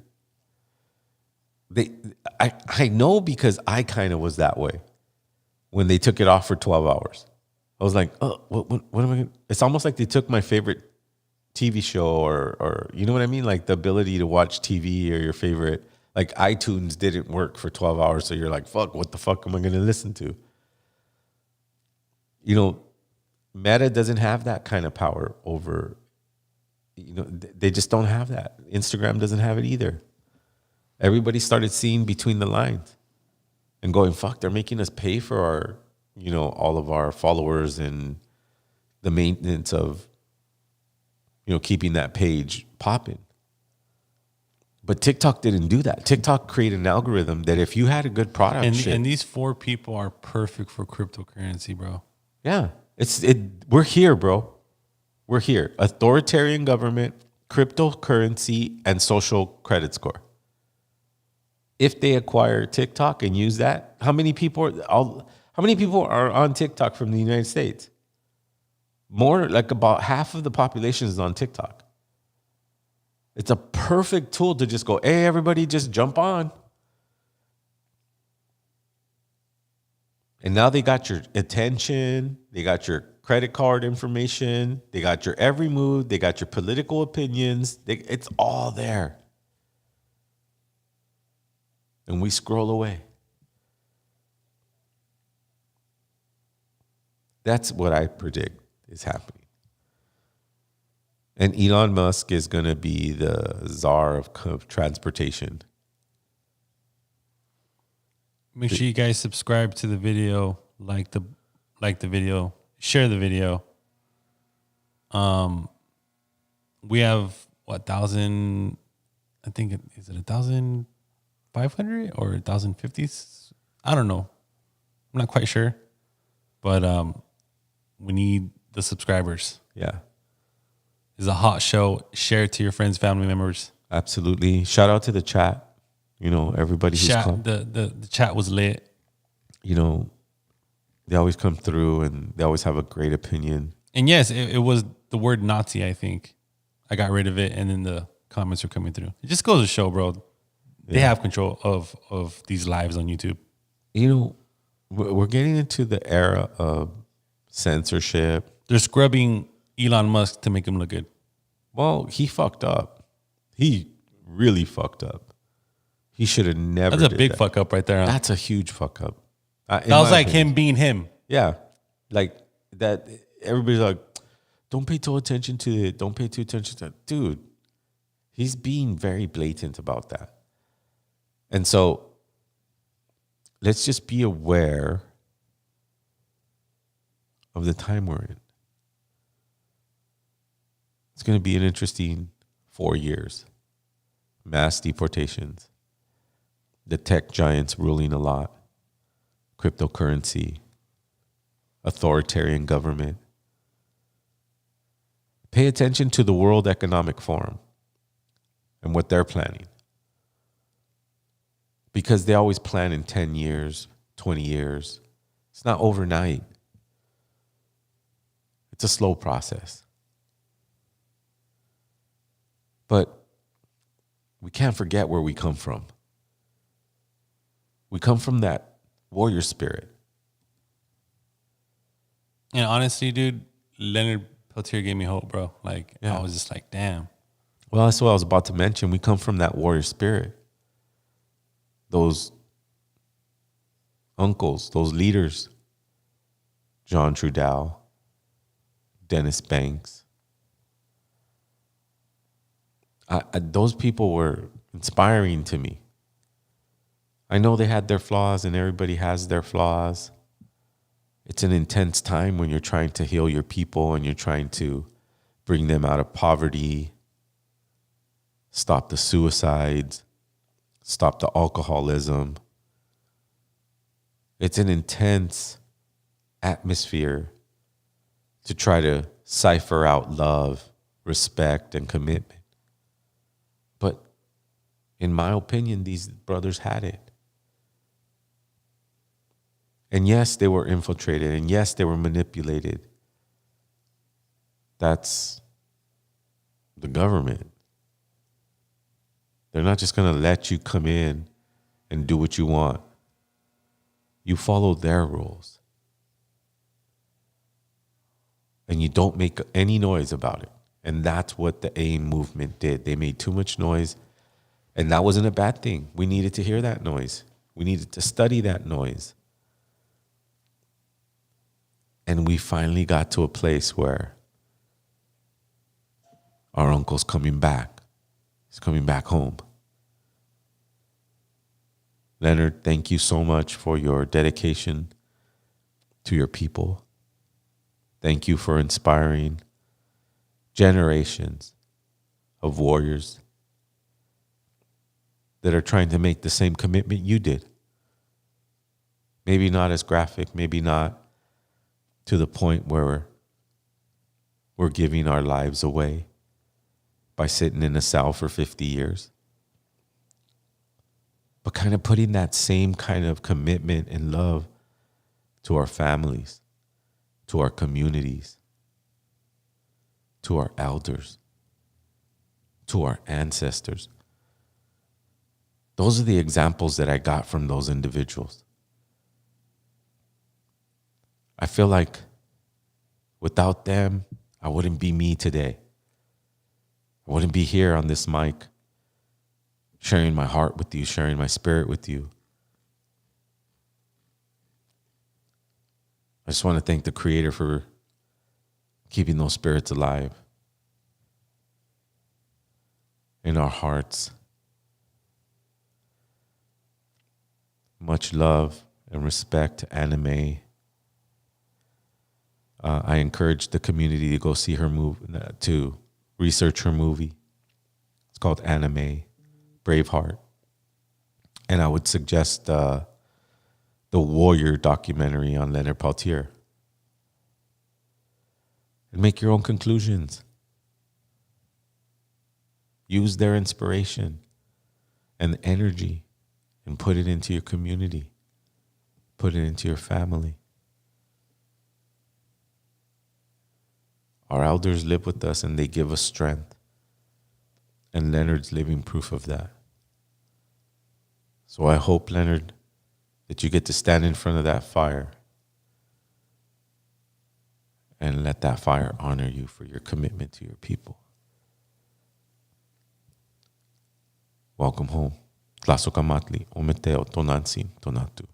I know because I kind of was that way when they took it off for 12 hours. I was like, oh, what am I going to? It's almost like they took my favorite TV show or you know what I mean? Like the ability to watch TV or your favorite, like iTunes didn't work for 12 hours. So you're like, fuck, what the fuck am I going to listen to? Meta doesn't have that kind of power over, they just don't have that. Instagram doesn't have it either. Everybody started seeing between the lines and going, fuck, they're making us pay for our, all of our followers and the maintenance of, keeping that page popping. But TikTok didn't do that. TikTok created an algorithm that if you had a good product, and these 4 people are perfect for cryptocurrency, bro. Yeah, we're here, bro. We're here. Authoritarian government, cryptocurrency, and social credit score. If they acquire TikTok and use that, how many people are on TikTok from the United States? More, like about half of the population is on TikTok. It's a perfect tool to just go, hey, everybody, just jump on. And now they got your attention. They got your credit card information. They got your every move. They got your political opinions. It's all there. And we scroll away. That's what I predict is happening. And Elon Musk is going to be the czar of transportation. Make sure you guys subscribe to the video, like the video, share the video. We have 1,000. I think is it 1,500 or 1,050? I don't know. I'm not quite sure, but we need the subscribers. Yeah, it's a hot show. Share it to your friends, family members. Absolutely. Shout out to the chat. Everybody who's come. The chat was lit. They always come through and they always have a great opinion. And yes, it was the word Nazi, I think. I got rid of it, and then the comments are coming through. It just goes to show, bro, they have control of these lives on YouTube. We're getting into the era of censorship. They're scrubbing Elon Musk to make him look good. Well, he fucked up. He really fucked up. He should have never. That's a big fuck up right there. Huh? That's a huge fuck up. That was like him being him. Yeah, like that. Everybody's like, "Don't pay too attention to it. Don't pay too attention to it." Dude, he's being very blatant about that. And so, let's just be aware of the time we're in. It's going to be an interesting 4 years. Mass deportations. The tech giants ruling a lot. Cryptocurrency. Authoritarian government. Pay attention to the World Economic Forum and what they're planning. Because they always plan in 10 years, 20 years. It's not overnight. It's a slow process. But we can't forget where we come from. We come from that warrior spirit. And honestly, dude, Leonard Peltier gave me hope, bro. Like, I was just like, damn. Well, that's what I was about to mention. We come from that warrior spirit. Those uncles, those leaders, John Trudeau, Dennis Banks. Those people were inspiring to me. I know they had their flaws, and everybody has their flaws. It's an intense time when you're trying to heal your people and you're trying to bring them out of poverty, stop the suicides, stop the alcoholism. It's an intense atmosphere to try to cipher out love respect, and commitment. But in my opinion, these brothers had it. And yes, they were infiltrated. And yes, they were manipulated. That's the government. They're not just going to let you come in and do what you want. You follow their rules. And you don't make any noise about it. And that's what the AIM movement did. They made too much noise. And that wasn't a bad thing. We needed to hear that noise. We needed to study that noise. And we finally got to a place where our uncle's coming back. He's coming back home. Leonard, thank you so much for your dedication to your people. Thank you for inspiring generations of warriors that are trying to make the same commitment you did. Maybe not as graphic, maybe not to the point where we're giving our lives away by sitting in a cell for 50 years. But kind of putting that same kind of commitment and love to our families, to our communities, to our elders, to our ancestors. Those are the examples that I got from those individuals. I feel like without them, I wouldn't be me today. I wouldn't be here on this mic, sharing my heart with you, sharing my spirit with you. I just want to thank the Creator for keeping those spirits alive in our hearts. Much love and respect to Anime. I encourage the community to go see her movie, to research her movie. It's called Anime, Braveheart. And I would suggest the Warrior documentary on Leonard Peltier. And make your own conclusions. Use their inspiration and energy and put it into your community. Put it into your family. Our elders live with us and they give us strength. And Leonard's living proof of that. So I hope, Leonard, that you get to stand in front of that fire and let that fire honor you for your commitment to your people. Welcome home. Tlasokamatli, Ometeo, Tonansin, Tonatu.